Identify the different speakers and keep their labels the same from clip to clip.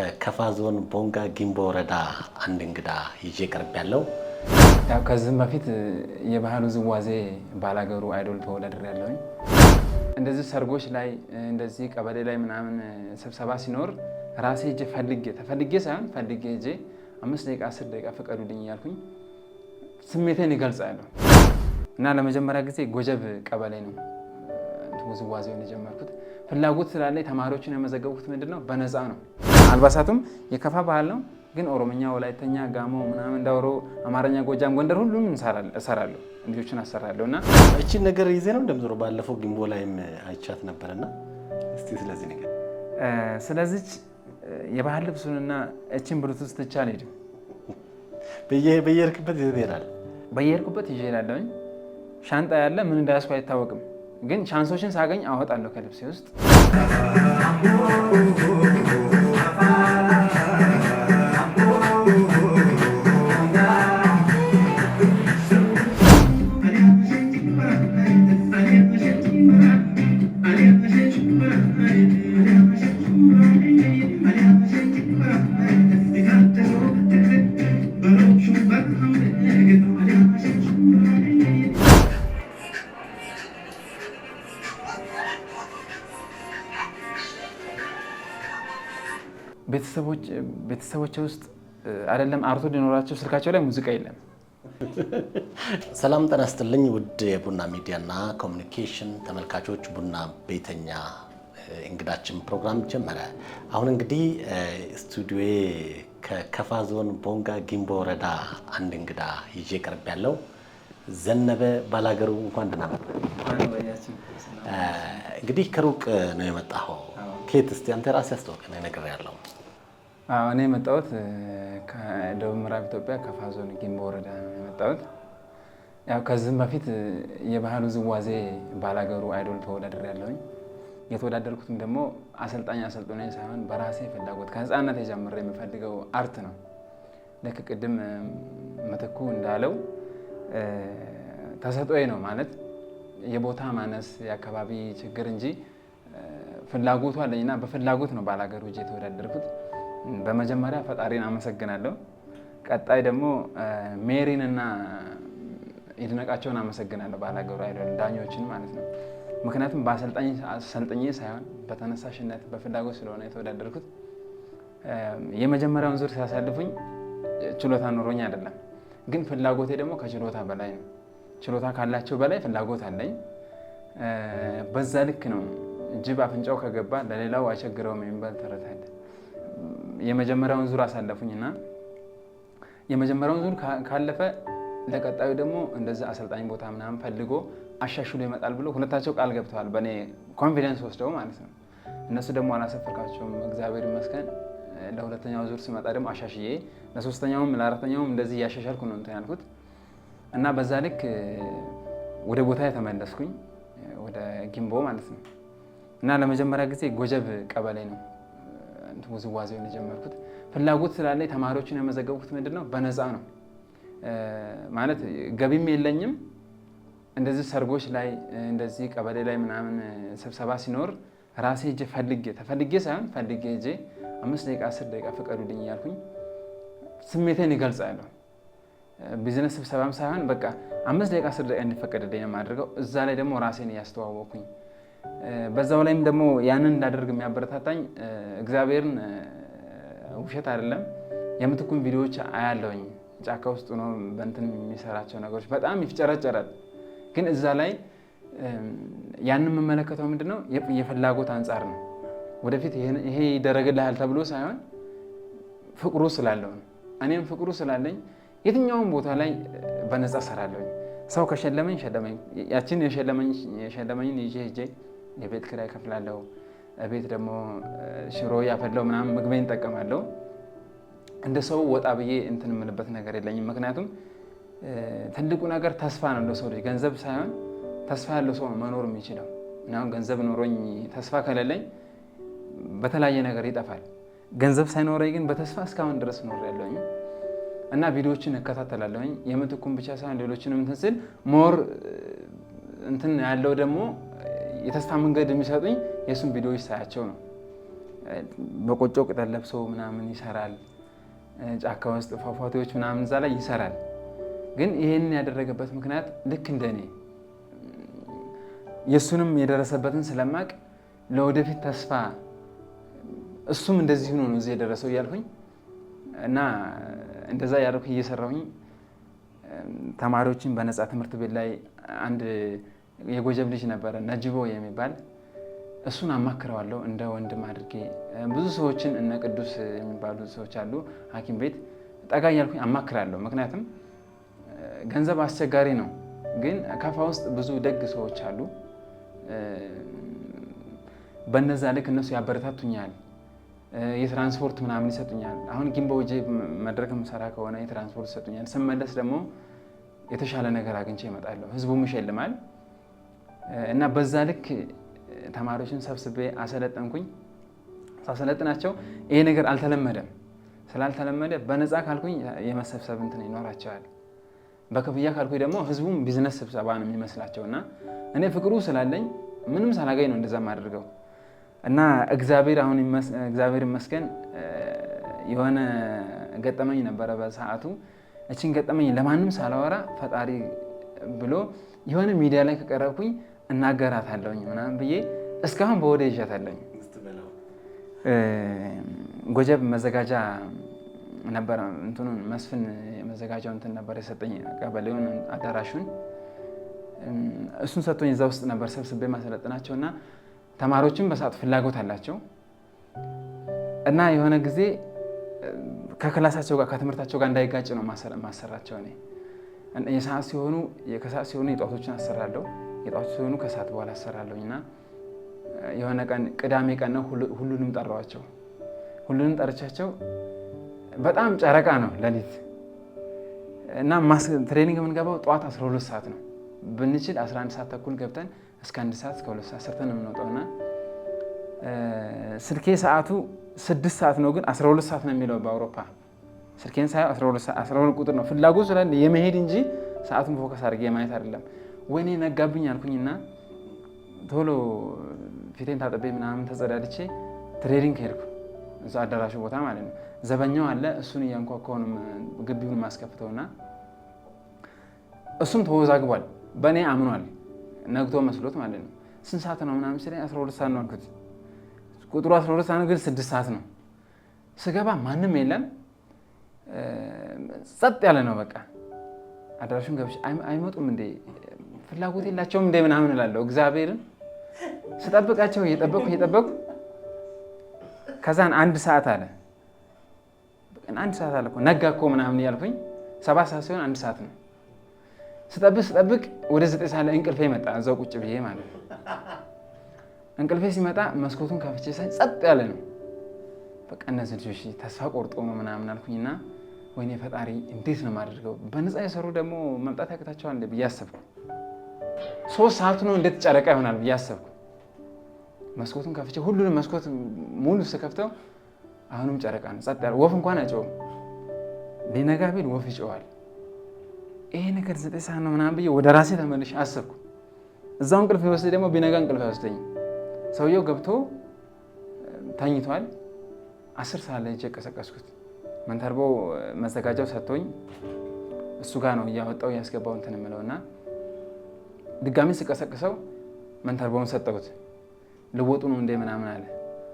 Speaker 1: ከከፋ ዞን ቦንጋ ጊምቦ ወረዳ አንድ እንግዳ ይዤ ቀርብ ያለው
Speaker 2: ያው ከዚህም በፊት የባህል ውዝዋዜ ባላገሩ አይዶል ተወዳድሬ ያለሁኝ። እንደዚህ ሰርጎች ላይ እንደዚህ ቀበሌ ላይ ምናምን ስብሰባ ሲኖር ራሴ እጄ ተፈልጌ ሳይሆን ፈልጌ እጄ 5 ደቂቃ 10 ደቂቃ ፍቀዱልኝ እያልኩኝ ስሜቴን ይገልጻለሁ። እና ለመጀመሪያ ጊዜ ጎጀብ ቀበሌ ነው ውዝዋዜውን የጀመርኩት። ፍላጎት ስላለኝ ተማሪዎችን የመዘገቡት ምንድነው በነፃ ነው። አልባሳቱም የከፋ ባህል ነው፣ ግን ኦሮምኛ፣ ወላይተኛ፣ ጋሞ ምናምን ዳውሮ፣ አማርኛ፣ ጎጃም፣ ጎንደር ሁሉም እሰራለሁ፣ ልጆችን አሰራለሁ። እና
Speaker 1: እቺ ነገር ይዜ ነው እንደምዞር ባለፈው ጊምቦ ላይም አይቻት ነበርና እስቲ ስለዚህ ነገር
Speaker 2: ስለዚህ የባህል ልብሱንና እቺን ብሉቱዝ ትቼ አልሄድም።
Speaker 1: በየሄድክበት ይዘህ ትሄዳለህ?
Speaker 2: በየሄድኩበት ይዤ እሄዳለሁኝ። ሻንጣ ያለ ምን እንዳያስኩ አይታወቅም፣ ግን ቻንሶችን ሳገኝ አወጣለሁ ከልብሴ ውስጥ። ቤተሰቦች ውስጥ አይደለም አርቶ ሊኖራቸው ስልካቸው ላይ ሙዚቃ የለም።
Speaker 1: ሰላም ጤና ይስጥልኝ ውድ የቡና ሚዲያና ኮሚኒኬሽን ተመልካቾች፣ ቡና ቤተኛ እንግዳችን ፕሮግራም ጀመረ። አሁን እንግዲህ ስቱዲዮዬ ከከፋ ዞን ቦንጋ ጊምቦ ወረዳ አንድ እንግዳ ይዤ ቀርብ ያለው ዘነበ ባላገሩ። እንኳን ደህና መጣህ። እንግዲህ ከሩቅ ነው የመጣኸው። ከየት እስቲ አንተ ራስህ አስተዋውቀን ነገር ያለው?
Speaker 2: እኔ የመጣሁት ከደቡብ ምዕራብ ኢትዮጵያ ከፋ ዞን ጊምቦ ወረዳ ነው የመጣሁት። ያው ከዚህም በፊት የባህል ውዝዋዜ ባላገሩ አይዶል ተወዳድሬ ያለሁኝ። የተወዳደርኩትም ደግሞ አሰልጣኝ አሰልጥኖኝ ሳይሆን በራሴ ፍላጎት ከህፃነት ጀምሬ የምፈልገው አርት ነው። ልክ ቅድም ምትኩ እንዳለው ተሰጥኦዬ ነው ማለት የቦታ ማነስ የአካባቢ ችግር እንጂ ፍላጎቱ አለኝና በፍላጎት ነው ባላገሩ እጄ የተወዳደርኩት። በመጀመሪያ ፈጣሪን አመሰግናለሁ። ቀጣይ ደግሞ ሜሪን እና ይድነቃቸውን አመሰግናለሁ፣ ባላገሩ አይዶል ዳኞችን ማለት ነው። ምክንያቱም በአሰልጣኝ ሳይሆን በተነሳሽነት በፍላጎት ስለሆነ የተወዳደርኩት። የመጀመሪያውን ዙር ሲያሳልፉኝ ችሎታ ኖሮኝ አይደለም፣ ግን ፍላጎቴ ደግሞ ከችሎታ በላይ ነው። ችሎታ ካላቸው በላይ ፍላጎት አለኝ። በዛ ልክ ነው ጅብ አፍንጫው ከገባ ለሌላው አይቸግረውም የሚባል ተረት አለ። የመጀመሪያውን ዙር አሳለፉኝና የመጀመሪያውን ዙር ካለፈ ለቀጣዩ ደግሞ እንደዛ አሰልጣኝ ቦታ ምናምን ፈልጎ አሻሽሎ ይመጣል ብሎ ሁለታቸው ቃል ገብተዋል፣ በእኔ ኮንፊደንስ ወስደው ማለት ነው። እነሱ ደግሞ አላሰፈርካቸውም፣ እግዚአብሔር ይመስገን። ለሁለተኛው ዙር ስመጣ ደግሞ አሻሽዬ ለሶስተኛውም ለአራተኛውም እንደዚህ እያሻሻልኩ ነው እንትን ያልኩት እና በዛ ልክ ወደ ቦታ የተመለስኩኝ ወደ ጊምቦ ማለት ነው። እና ለመጀመሪያ ጊዜ ጎጀብ ቀበሌ ነው ውዝዋዜውን የጀመርኩት። ፍላጎት ስላለኝ ተማሪዎችን የመዘገቡት ምንድነው በነፃ ነው ማለት ገቢም የለኝም። እንደዚህ ሰርጎች ላይ እንደዚህ ቀበሌ ላይ ምናምን ስብሰባ ሲኖር ራሴ እጄ ተፈልጌ ሳይሆን ፈልጌ እጄ 5 ደቂቃ 10 ደቂቃ ፍቀዱልኝ እያልኩኝ ስሜቴን ይገልጻለሁ። ቢዝነስ ስብሰባም ሳይሆን በቃ 5 ደቂቃ 10 ደቂቃ እንዲፈቀድልኝ የማደርገው። እዛ ላይ ደግሞ ራሴን እያስተዋወቅኩኝ በዛው ላይም ደግሞ ያንን እንዳደርግ የሚያበረታታኝ እግዚአብሔርን ውሸት አይደለም የምትኩን ቪዲዮዎች አያለውኝ። ጫካ ውስጥ ሆኖ በእንትን የሚሰራቸው ነገሮች በጣም ይፍጨረጨራል። ግን እዛ ላይ ያንን የምመለከተው ምንድነው የፍላጎት አንጻር ነው። ወደፊት ይሄ ይደረግልሃል ተብሎ ሳይሆን ፍቅሩ ስላለው ነው። እኔም ፍቅሩ ስላለኝ የትኛውም ቦታ ላይ በነፃ እሰራለሁኝ። ሰው ከሸለመኝ ሸለመኝ፣ ያችን የሸለመኝን ይዤ ሄጄ የቤት ኪራይ እከፍላለሁ። ቤት ደግሞ ሽሮ ያፈላው ምናምን ምግቤን እጠቀማለሁ። እንደ ሰው ወጣ ብዬ እንትን የምልበት ነገር የለኝም። ምክንያቱም ትልቁ ነገር ተስፋ ነው። እንደ ሰው ልጅ ገንዘብ ሳይሆን ተስፋ ያለው ሰው መኖር የሚችለው። አሁን ገንዘብ ኖሮኝ ተስፋ ከሌለኝ በተለያየ ነገር ይጠፋል። ገንዘብ ሳይኖረኝ ግን በተስፋ እስካሁን ድረስ ኖሬያለሁኝ እና ቪዲዮዎችን እከታተላለሁኝ። የምትኩን ብቻ ሳይሆን ሌሎችንም እንትን ስል ሞር እንትን ያለው ደግሞ የተስፋ መንገድ የሚሰጡኝ የእሱን ቪዲዮዎች ሳያቸው ነው። በቆጮ ቅጠል ለብሶ ምናምን ይሰራል። ጫካ ውስጥ ፏፏቴዎች ምናምን እዛ ላይ ይሰራል። ግን ይሄንን ያደረገበት ምክንያት ልክ እንደኔ የእሱንም የደረሰበትን ስለማቅ ለወደፊት ተስፋ እሱም እንደዚህ ሆኖ ነው እዚህ የደረሰው እያልኩኝ እና እንደዛ ያደረኩ እየሰራሁኝ ተማሪዎችን በነፃ ትምህርት ቤት ላይ አንድ የጎጀብ ልጅ ነበረ ነጅቦ የሚባል እሱን አማክረዋለሁ እንደ ወንድም አድርጌ። ብዙ ሰዎችን እነ ቅዱስ የሚባሉ ሰዎች አሉ ሐኪም ቤት ጠጋ እያልኩኝ አማክራለሁ። ምክንያቱም ገንዘብ አስቸጋሪ ነው፣ ግን ከፋ ውስጥ ብዙ ደግ ሰዎች አሉ። በነዛ ልክ እነሱ ያበረታቱኛል፣ የትራንስፖርት ምናምን ይሰጡኛል። አሁን ጊምቦ ወጄ መድረክ ምሰራ ከሆነ የትራንስፖርት ይሰጡኛል። ስመለስ ደግሞ የተሻለ ነገር አግኝቼ እመጣለሁ። ህዝቡም ይሸልማል እና በዛ ልክ ተማሪዎችን ሰብስቤ አሰለጠንኩኝ። ሳሰለጥናቸው ይሄ ነገር አልተለመደም። ስላልተለመደ በነፃ ካልኩኝ የመሰብሰብ እንትን ይኖራቸዋል። በክፍያ ካልኩኝ ደግሞ ህዝቡም ቢዝነስ ስብሰባ ነው የሚመስላቸው እና እኔ ፍቅሩ ስላለኝ ምንም ሳላገኝ ነው እንደዛ ማድርገው እና እግዚአብሔር ይመስገን የሆነ ገጠመኝ ነበረ በሰዓቱ። እችን ገጠመኝ ለማንም ሳላወራ ፈጣሪ ብሎ የሆነ ሚዲያ ላይ ከቀረብኩኝ እናገራታለሁኝ ምናምን ብዬ እስካሁን በወደ ይዣታለሁኝ። ጎጀብ መዘጋጃ ነበር እንትኑን መስፍን መዘጋጃው እንትን ነበር የሰጠኝ ቀበሌውን አዳራሹን እሱን ሰጥቶኝ እዛ ውስጥ ነበር ሰብስቤ ማሰለጥናቸው እና ተማሪዎችም በሰዓቱ ፍላጎት አላቸው እና የሆነ ጊዜ ከክላሳቸው ጋር ከትምህርታቸው ጋር እንዳይጋጭ ነው ማሰራቸው። እኔ የሰዓት ሲሆኑ ከሰዓት ሲሆኑ የጧቶችን አሰራለሁ፣ የጧቶች ሲሆኑ ከሰዓት በኋላ አሰራለሁኝ እና የሆነ ቀን ቅዳሜ ቀን ነው ሁሉንም ጠራዋቸው። ሁሉንም ጠርቻቸው በጣም ጨረቃ ነው ሌሊት እና ትሬኒንግ የምንገባው ጠዋት 12 ሰዓት ነው። ብንችል 11 ሰዓት ተኩል ገብተን እስከ 1 ሰዓት እስከ 2 ሰዓት ሰርተን የምንወጣው እና ስልኬ ሰዓቱ 6 ሰዓት ነው፣ ግን 12 ሰዓት ነው የሚለው በአውሮፓ። ስልኬን ሳየው 12 ቁጥር ነው። ፍላጎት ስላለ የመሄድ እንጂ ሰዓቱን ፎከስ አድርጌ የማየት አይደለም። ወይኔ ነጋብኝ አልኩኝና ቶሎ ፊቴን ታጥቤ ምናምን ተጸዳድቼ ትሬኒንግ ሄድኩ። እዛ አዳራሹ ቦታ ማለት ነው። ዘበኛው አለ፣ እሱን እያንኳኳውን ግቢውን ማስከፍተውና እሱም ተወዛግቧል። በእኔ አምኗል፣ ነግቶ መስሎት ማለት ነው። ስንት ሰዓት ነው ምናምን ሲለኝ 12 ሰዓት ነው አልኩት። ቁጥሩ 12 ሰዓት ነው፣ ግን 6 ሰዓት ነው። ስገባ ማንም የለም፣ ጸጥ ያለ ነው። በቃ አዳራሹን ገብቼ አይመጡም እንዴ ፍላጎት የላቸውም እንደ ምናምን እላለሁ። እግዚአብሔርን ስጠብቃቸው እየጠበቅኩ ከዛን 1 ሰዓት አለ። 1 ሰዓት አለ እኮ ነጋ እኮ ምናምን እያልኩኝ 7 ሰዓት ሲሆን 1 ሰዓት ነው። ስጠብቅ ወደ 9 ሰዓት ላይ እንቅልፌ መጣ። እዛው ቁጭ ብዬ ማለት ነው። እንቅልፌ ሲመጣ መስኮቱን ከፍቼ ሳይ ጸጥ ያለ ነው። በቃ እነዚህ ልጆች ተስፋ ቆርጦ ነው ምናምን አልኩኝና ወይኔ ፈጣሪ እንዴት ነው የማደርገው? በነፃ የሰሩ ደግሞ መምጣት ያቅታቸዋል ብዬ አሰብኩ። 3 ሰዓቱ ነው እንዴት ጨረቃ ይሆናል ብዬ አሰብኩ። መስኮቱን ከፍቼ ሁሉንም መስኮት ሙሉ ስከፍተው አሁንም ጨረቃ ነው፣ ጸጥ ያለ። ወፍ እንኳን አይጮህም። ሊነጋ ቢል ወፍ ይጮዋል። ይሄ ነገር 9 ሰዓት ነው ምናምን ብዬ ወደ ራሴ ተመልሼ አሰብኩ። እዛው እንቅልፍ ይወስድ ደግሞ ቢነጋ እንቅልፍ አይወስደኝም። ሰውየው ገብቶ ተኝቷል። 10 ሰዓት ላይ ቀሰቀስኩት። መንተርቦ መዘጋጃው ሰጥቶኝ እሱ ጋር ነው እያወጣው እያስገባው እንትን የምለውና ድጋሚ ስቀሰቅሰው መንተርቦውን ሰጠሁት። ልወጡ ነው እንደ ምናምን አለ።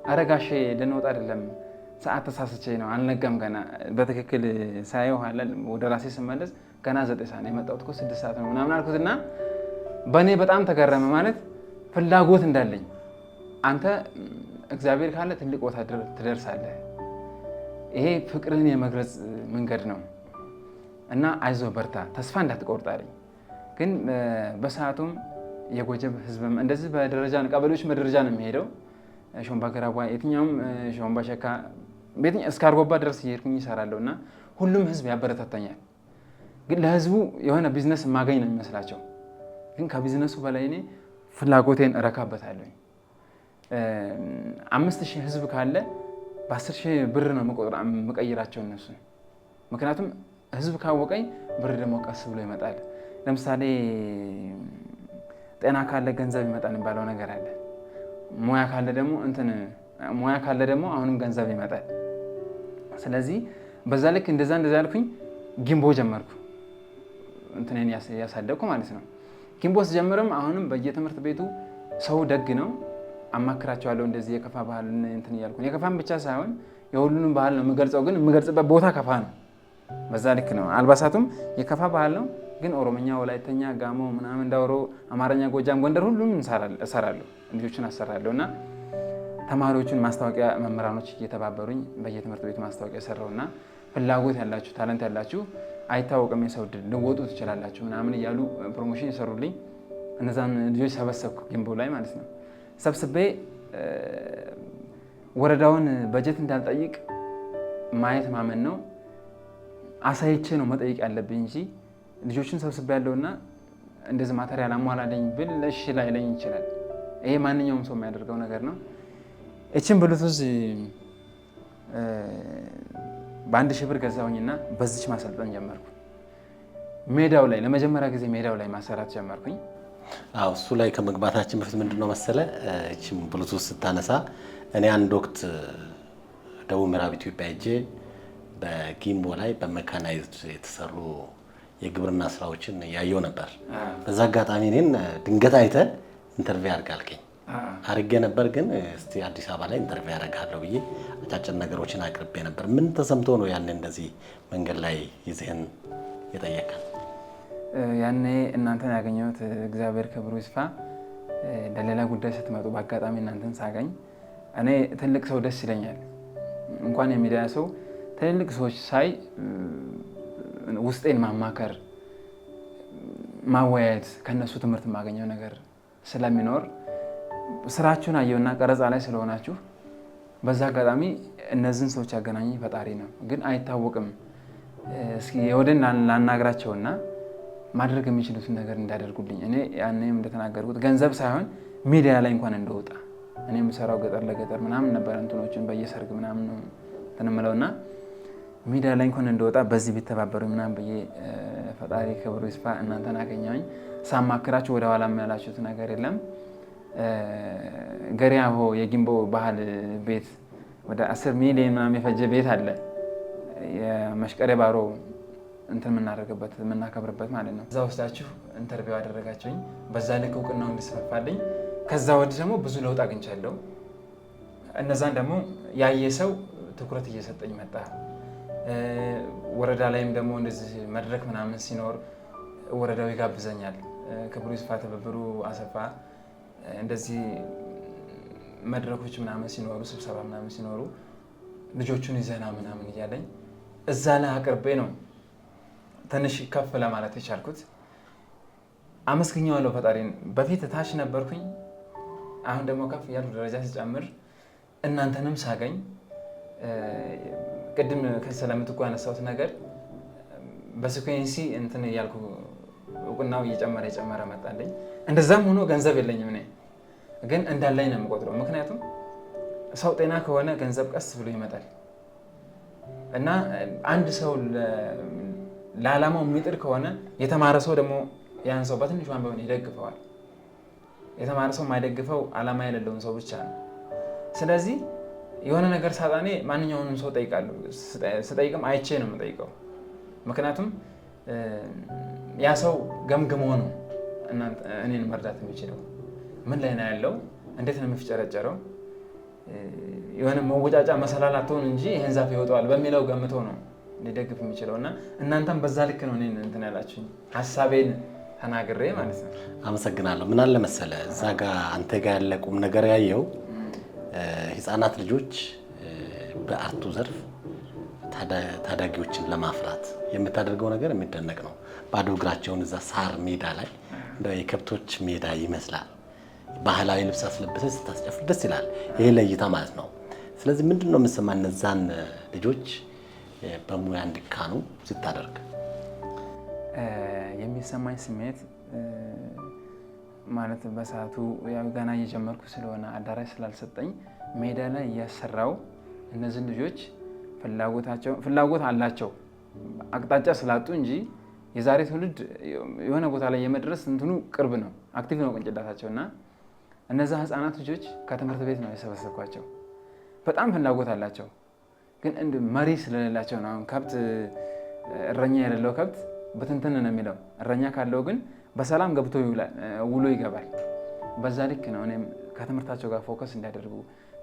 Speaker 2: ኧረ ጋሼ ልንወጣ አይደለም፣ ሰዓት ተሳስቼ ነው፣ አልነጋም ገና። በትክክል ሳየው ወደ ራሴ ስመለስ ገና 9 ሰዓት ነው የመጣሁት እኮ 6 ሰዓት ነው ምናምን አልኩትና በእኔ በጣም ተገረመ። ማለት ፍላጎት እንዳለኝ፣ አንተ እግዚአብሔር ካለ ትልቅ ቦታ ትደርሳለህ፣ ይሄ ፍቅርን የመግለጽ መንገድ ነው እና አይዞህ በርታ፣ ተስፋ እንዳትቆርጥ አለኝ። ግን በሰዓቱም የጎጀብ ህዝብም እንደዚህ በደረጃ ቀበሌዎች በደረጃ ነው የሚሄደው። ሾምባ ገራቧ፣ የትኛውም ሾምባ ሸካ፣ እስከ አርጎባ ድረስ እየሄድኩኝ ይሰራለሁ እና ሁሉም ህዝብ ያበረታታኛል። ግን ለህዝቡ የሆነ ቢዝነስ የማገኝ ነው የሚመስላቸው። ግን ከቢዝነሱ በላይ እኔ ፍላጎቴን እረካበታለሁ። 5000 ህዝብ ካለ በ10,000 ብር ነው የምቀይራቸው እነሱ። ምክንያቱም ህዝብ ካወቀኝ ብር ደግሞ ቀስ ብሎ ይመጣል። ለምሳሌ ጤና ካለ ገንዘብ ይመጣል የሚባለው ነገር አለ። ሙያ ካለ ደግሞ እንትን ሙያ ካለ ደግሞ አሁንም ገንዘብ ይመጣል። ስለዚህ በዛ ልክ እንደዛ ያልኩኝ ጊምቦ ጀመርኩ እንትኔን ያሳደግኩ ማለት ነው። ጊምቦ ስጀምርም አሁንም በየትምህርት ቤቱ ሰው ደግ ነው አማክራቸዋለሁ። እንደዚህ የከፋ ባህል እንትን እያልኩ የከፋን ብቻ ሳይሆን የሁሉንም ባህል ነው የምገልጸው፣ ግን የምገልጽበት ቦታ ከፋ ነው። በዛ ልክ ነው። አልባሳቱም የከፋ ባህል ነው፣ ግን ኦሮምኛ፣ ወላይተኛ፣ ጋሞ ምናምን፣ ዳውሮ፣ አማርኛ፣ ጎጃም፣ ጎንደር ሁሉም እሰራለሁ፣ ልጆችን አሰራለሁ። እና ተማሪዎቹን ማስታወቂያ መምህራኖች እየተባበሩኝ በየትምህርት ቤቱ ማስታወቂያ ሰራውና ፍላጎት ያላችሁ ታለንት ያላችሁ አይታወቅም የሰው ዕድል ልወጡ ትችላላችሁ ምናምን እያሉ ፕሮሞሽን የሰሩልኝ እነዛን ልጆች ሰበሰብኩ ጊምቦ ላይ ማለት ነው። ሰብስቤ ወረዳውን በጀት እንዳልጠይቅ ማየት ማመን ነው። አሳይቼ ነው መጠየቅ ያለብኝ እንጂ ልጆችን ሰብስቤ ያለውና እንደዚህ ማተሪያል አሟላለኝ ብል እሺ ላይለኝ ይችላል። ይሄ ማንኛውም ሰው የሚያደርገው ነገር ነው። እችን ብሉቱዝ በ1000 ብር ገዛሁኝና በዚች ማሰልጠን ጀመርኩ። ሜዳው ላይ ለመጀመሪያ ጊዜ ሜዳው ላይ ማሰራት ጀመርኩኝ።
Speaker 1: አዎ እሱ ላይ ከመግባታችን በፊት ምንድነው መሰለ እቺም ብሉቱዝ ስታነሳ እኔ አንድ ወቅት ደቡብ ምዕራብ ኢትዮጵያ ሄጄ በጊምቦ ላይ በመካናይዝድ የተሰሩ የግብርና ስራዎችን ያየው ነበር። በዛ አጋጣሚ እኔን ድንገት አይተህ ኢንተርቪው አድርጋልከኝ አድርጌ ነበር። ግን እስቲ አዲስ አበባ ላይ ኢንተርቪው አደርጋለሁ ብዬ አጫጭር ነገሮችን አቅርቤ ነበር። ምን ተሰምቶ ነው ያኔ እንደዚህ መንገድ ላይ ይዘህን የጠየቀን?
Speaker 2: ያኔ እናንተን ያገኘሁት እግዚአብሔር ክብሩ ይስፋ። ለሌላ ጉዳይ ስትመጡ በአጋጣሚ እናንተን ሳገኝ እኔ ትልቅ ሰው ደስ ይለኛል። እንኳን የሚዲያ ሰው ትልቅ ሰዎች ሳይ ውስጤን ማማከር፣ ማወያየት፣ ከነሱ ትምህርት የማገኘው ነገር ስለሚኖር ስራችሁን አየውና ቀረጻ ላይ ስለሆናችሁ በዛ አጋጣሚ እነዚህን ሰዎች ያገናኘኝ ፈጣሪ ነው። ግን አይታወቅም። እስኪ የወደን ላናግራቸውና ማድረግ የሚችሉትን ነገር እንዳደርጉልኝ እኔ ያኔም እንደተናገርኩት ገንዘብ ሳይሆን ሚዲያ ላይ እንኳን እንደወጣ እኔ የምሰራው ገጠር ለገጠር ምናምን ነበር እንትኖችን በየሰርግ ምናምን ነው ተነመለውና ሚዲያ ላይ እንኳን እንደወጣ በዚህ ቢተባበሩ ምናምን በየ ፈጣሪ ክብሩ ይስፋ እናንተን አገኘሁኝ። ሳማክራችሁ ወደ ኋላ ያላችሁት ነገር የለም። ገሪያሆ የጊምቦ ባህል ቤት ወደ 10 ሚሊዮን ምናምን የፈጀ ቤት አለ። የመሽቀሬ ባሮ እንትን የምናደርግበት የምናከብርበት ማለት ነው። እዛ ወስዳችሁ ኢንተርቪው አደረጋችሁኝ። በዛ ልክ እውቅናው እንዲስፋፋልኝ ከዛ ወዲህ ደግሞ ብዙ ለውጥ አግኝቻለሁ። እነዛን ደግሞ ያየ ሰው ትኩረት እየሰጠኝ መጣ። ወረዳ ላይም ደግሞ እንደዚህ መድረክ ምናምን ሲኖር ወረዳው ይጋብዘኛል። ክብሩ ይስፋ ትብብሩ አሰፋ እንደዚህ መድረኮች ምናምን ሲኖሩ ስብሰባ ምናምን ሲኖሩ ልጆቹን ይዘና ምናምን እያለኝ እዛ ላይ አቅርቤ ነው ትንሽ ከፍ ለማለት የቻልኩት። አመስግኜዋለሁ ፈጣሪን። በፊት ታች ነበርኩኝ፣ አሁን ደግሞ ከፍ ያልኩ ደረጃ ሲጨምር እናንተንም ሳገኝ ቅድም ስለምትኩ ያነሳሁት ነገር በሲኩዌንሲ እንትን እያልኩ እውቅናው እየጨመረ መጣልኝ። እንደዛም ሆኖ ገንዘብ የለኝም እኔ ግን እንዳለኝ ነው የምቆጥረው። ምክንያቱም ሰው ጤና ከሆነ ገንዘብ ቀስ ብሎ ይመጣል እና አንድ ሰው ለዓላማው የሚጥር ከሆነ የተማረ ሰው ደግሞ ያን ሰው በትንሿን ቢሆን ይደግፈዋል። የተማረ ሰው የማይደግፈው ዓላማ የሌለውን ሰው ብቻ ነው። ስለዚህ የሆነ ነገር ሳጣኔ ማንኛውንም ሰው ጠይቃለሁ። ስጠይቅም አይቼ ነው የምጠይቀው። ምክንያቱም ያ ሰው ገምግሞ ነው እኔን መርዳት የሚችለው። ምን ላይ ነው ያለው፣ እንዴት ነው የሚፍጨረጨረው፣ የሆነ መወጫጫ መሰላል አትሆን እንጂ ይህን ዛፍ ይወጣዋል በሚለው ገምቶ ነው ሊደግፍ የሚችለው። እና እናንተም በዛ ልክ ነው እኔን እንትን ያላችሁኝ፣ ሀሳቤን ተናግሬ ማለት ነው።
Speaker 1: አመሰግናለሁ። ምን አለ መሰለ እዛ ጋር አንተ ጋር ያለ ቁም ነገር ያየው ህፃናት ልጆች በአርቱ ዘርፍ ታዳጊዎችን ለማፍራት የምታደርገው ነገር የሚደነቅ ነው። ባዶ እግራቸውን እዛ ሳር ሜዳ ላይ እንደው የከብቶች ሜዳ ይመስላል። ባህላዊ ልብስ አስለብሰህ ስታስጨፍር ደስ ይላል። ይሄ ለእይታ ማለት ነው። ስለዚህ ምንድን ነው የምትሰማህ እነዛን ልጆች በሙያ እንዲካኑ ስታደርግ?
Speaker 2: የሚሰማኝ ስሜት ማለት በሰዓቱ ያው ገና እየጀመርኩ ስለሆነ አዳራሽ ስላልሰጠኝ ሜዳ ላይ እያሰራው እነዚህ ልጆች ፍላጎት አላቸው አቅጣጫ ስላጡ እንጂ የዛሬ ትውልድ የሆነ ቦታ ላይ የመድረስ እንትኑ ቅርብ ነው፣ አክቲቭ ነው ቅንጭላታቸው። እና እነዛ ህፃናት ልጆች ከትምህርት ቤት ነው የሰበሰብኳቸው። በጣም ፍላጎት አላቸው። ግን እንደ መሪ ስለሌላቸው ነው። አሁን ከብት እረኛ የሌለው ከብት በትንትን ነው የሚለው። እረኛ ካለው ግን በሰላም ገብቶ ውሎ ይገባል። በዛ ልክ ነው እኔም ከትምህርታቸው ጋር ፎከስ እንዲያደርጉ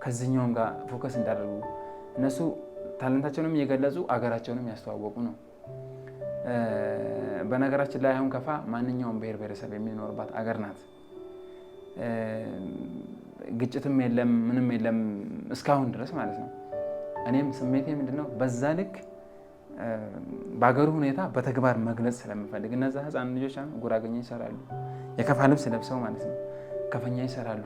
Speaker 2: ከዚህኛውም ጋር ፎከስ እንዲያደርጉ እነሱ ታለንታቸውንም እየገለጹ አገራቸውንም ያስተዋወቁ ነው። በነገራችን ላይ አሁን ከፋ ማንኛውም ብሔር ብሔረሰብ የሚኖርባት አገር ናት። ግጭትም የለም ምንም የለም እስካሁን ድረስ ማለት ነው። እኔም ስሜቴ ምንድነው በዛ ልክ በአገሩ ሁኔታ በተግባር መግለጽ ስለምፈልግ እነዛ ህፃን ልጆች ጉራገኛ ይሰራሉ፣ የከፋ ልብስ ለብሰው ማለት ነው። ከፈኛ ይሰራሉ።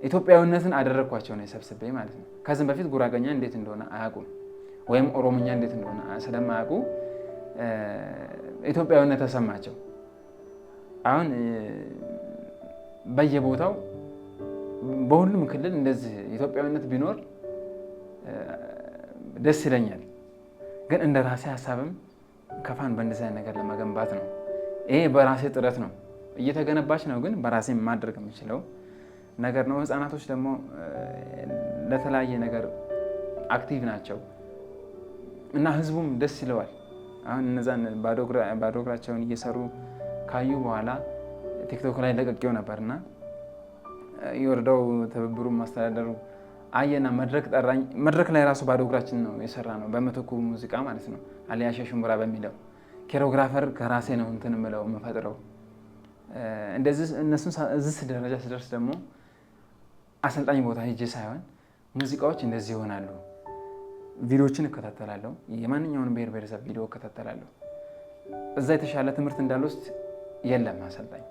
Speaker 2: ኢትዮጵያዊነትን አደረግኳቸው ነው ሰብስቤ ማለት ነው። ከዚህም በፊት ጉራገኛ እንዴት እንደሆነ አያውቁም፣ ወይም ኦሮሞኛ እንዴት እንደሆነ ስለማያውቁ ኢትዮጵያዊነት ተሰማቸው። አሁን በየቦታው በሁሉም ክልል እንደዚህ ኢትዮጵያዊነት ቢኖር ደስ ይለኛል። ግን እንደ ራሴ ሀሳብም ከፋን በእንደዚህ አይነት ነገር ለመገንባት ነው። ይሄ በራሴ ጥረት ነው፣ እየተገነባች ነው። ግን በራሴ ማድረግ የምችለው ነገር ነው። ህፃናቶች ደግሞ ለተለያየ ነገር አክቲቭ ናቸው እና ህዝቡም ደስ ይለዋል። አሁን እነዛን ባዶ እግራቸውን እየሰሩ ካዩ በኋላ ቲክቶክ ላይ ለቀቄው ነበርና የወረዳው ትብብሩን ማስተዳደሩ አየና መድረክ ጠራኝ። መድረክ ላይ ራሱ ባዶ እግራችን ነው የሰራ ነው፣ በምትኩ ሙዚቃ ማለት ነው። አሊያሸ ሽምብራ በሚለው ኬሮግራፈር ከራሴ ነው እንትን ምለው የምፈጥረው። እንደዚህ እነሱን እዚህ ደረጃ ስደርስ ደግሞ አሰልጣኝ ቦታ ሄጄ ሳይሆን ሙዚቃዎች እንደዚህ ይሆናሉ። ቪዲዮዎችን እከታተላለሁ፣ የማንኛውንም ብሔር ብሔረሰብ ቪዲዮ እከታተላለሁ። እዛ የተሻለ ትምህርት እንዳልወስድ የለም አሰልጣኝ።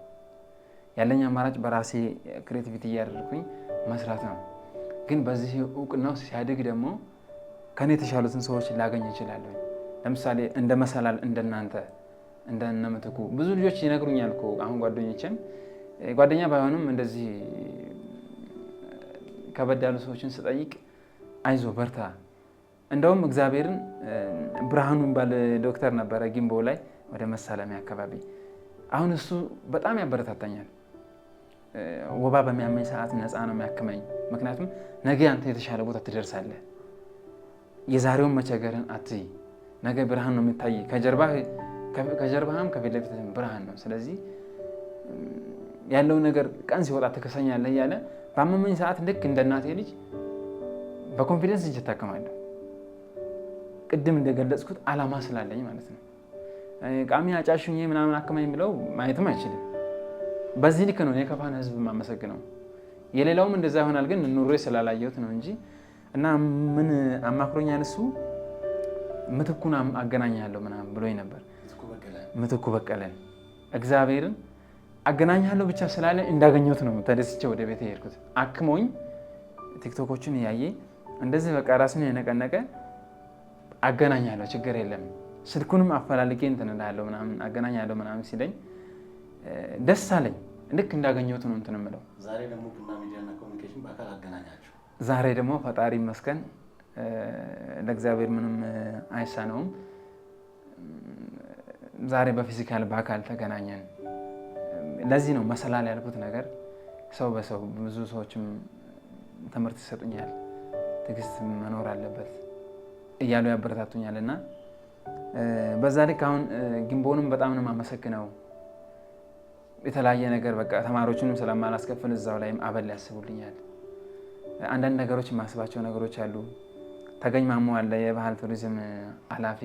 Speaker 2: ያለኝ አማራጭ በራሴ ክሬቲቪቲ እያደረኩኝ መስራት ነው። ግን በዚህ እውቅናው ሲያድግ ደግሞ ከኔ የተሻሉትን ሰዎች ላገኝ እችላለሁ። ለምሳሌ እንደ መሰላል እንደናንተ እንደነ ምትኩ ብዙ ልጆች ይነግሩኛል እኮ አሁን ጓደኞቼም ጓደኛ ባይሆንም እንደዚህ ከበድ ያሉ ሰዎችን ስጠይቅ አይዞ በርታ። እንደውም እግዚአብሔርን ብርሃኑ የሚባል ዶክተር ነበረ ጊምቦ ላይ ወደ መሳለሚያ አካባቢ። አሁን እሱ በጣም ያበረታታኛል። ወባ በሚያመኝ ሰዓት ነፃ ነው የሚያክመኝ። ምክንያቱም ነገ አንተ የተሻለ ቦታ ትደርሳለህ፣ የዛሬውን መቸገርን አትይ፣ ነገ ብርሃን ነው የሚታይ፣ ከጀርባህም ከፊት ለፊትህም ብርሃን ነው። ስለዚህ ያለው ነገር ቀን ሲወጣ ትከሰኛለህ እያለ ባመመኝ ሰዓት ልክ እንደ እናቴ ልጅ በኮንፊደንስ እጅ እታከማለሁ። ቅድም እንደገለጽኩት አላማ ስላለኝ ማለት ነው። ቃሚ አጫሹኝ ምናምን አክማኝ ብለው ማየትም አይችልም። በዚህ ልክ ነው የከፋን ህዝብ የማመሰግነው። የሌላውም እንደዛ ይሆናል፣ ግን ኑሬ ስላላየሁት ነው እንጂ እና ምን አማክሮኛል እሱ ምትኩን አገናኛለሁ ምናምን ብሎኝ ነበር። ምትኩ በቀለን እግዚአብሔርን አገናኛለሁ ብቻ ስላለ እንዳገኘሁት ነው ተደስቼ ወደ ቤት የሄድኩት። አክሞኝ ቲክቶኮችን እያየ እንደዚህ በቃ ራስን የነቀነቀ አገናኛለሁ ችግር የለም ስልኩንም አፈላልጌ እንትን እላለሁ ምናምን አገናኛለሁ ምናምን ሲለኝ ደስ አለኝ። ልክ እንዳገኘሁት ነው እንትን የምለው።
Speaker 1: ዛሬ ደግሞ ቡና ሚዲያና ኮሚኒኬሽን በአካል አገናኛችሁ።
Speaker 2: ዛሬ ደግሞ ፈጣሪ ይመስገን ለእግዚአብሔር ምንም አይሳነውም። ዛሬ በፊዚካል በአካል ተገናኘን። ለዚህ ነው መሰላል ያልኩት ነገር። ሰው በሰው ብዙ ሰዎችም ትምህርት ይሰጡኛል፣ ትዕግስት መኖር አለበት እያሉ ያበረታቱኛል እና በዛ ልክ አሁን ጊምቦንም በጣም ነው የማመሰግነው። የተለያየ ነገር በቃ ተማሪዎችንም ስለማላስከፍል እዛው ላይም አበል ያስቡልኛል። አንዳንድ ነገሮች የማስባቸው ነገሮች አሉ። ተገኝ ማሞ አለ የባህል ቱሪዝም ኃላፊ።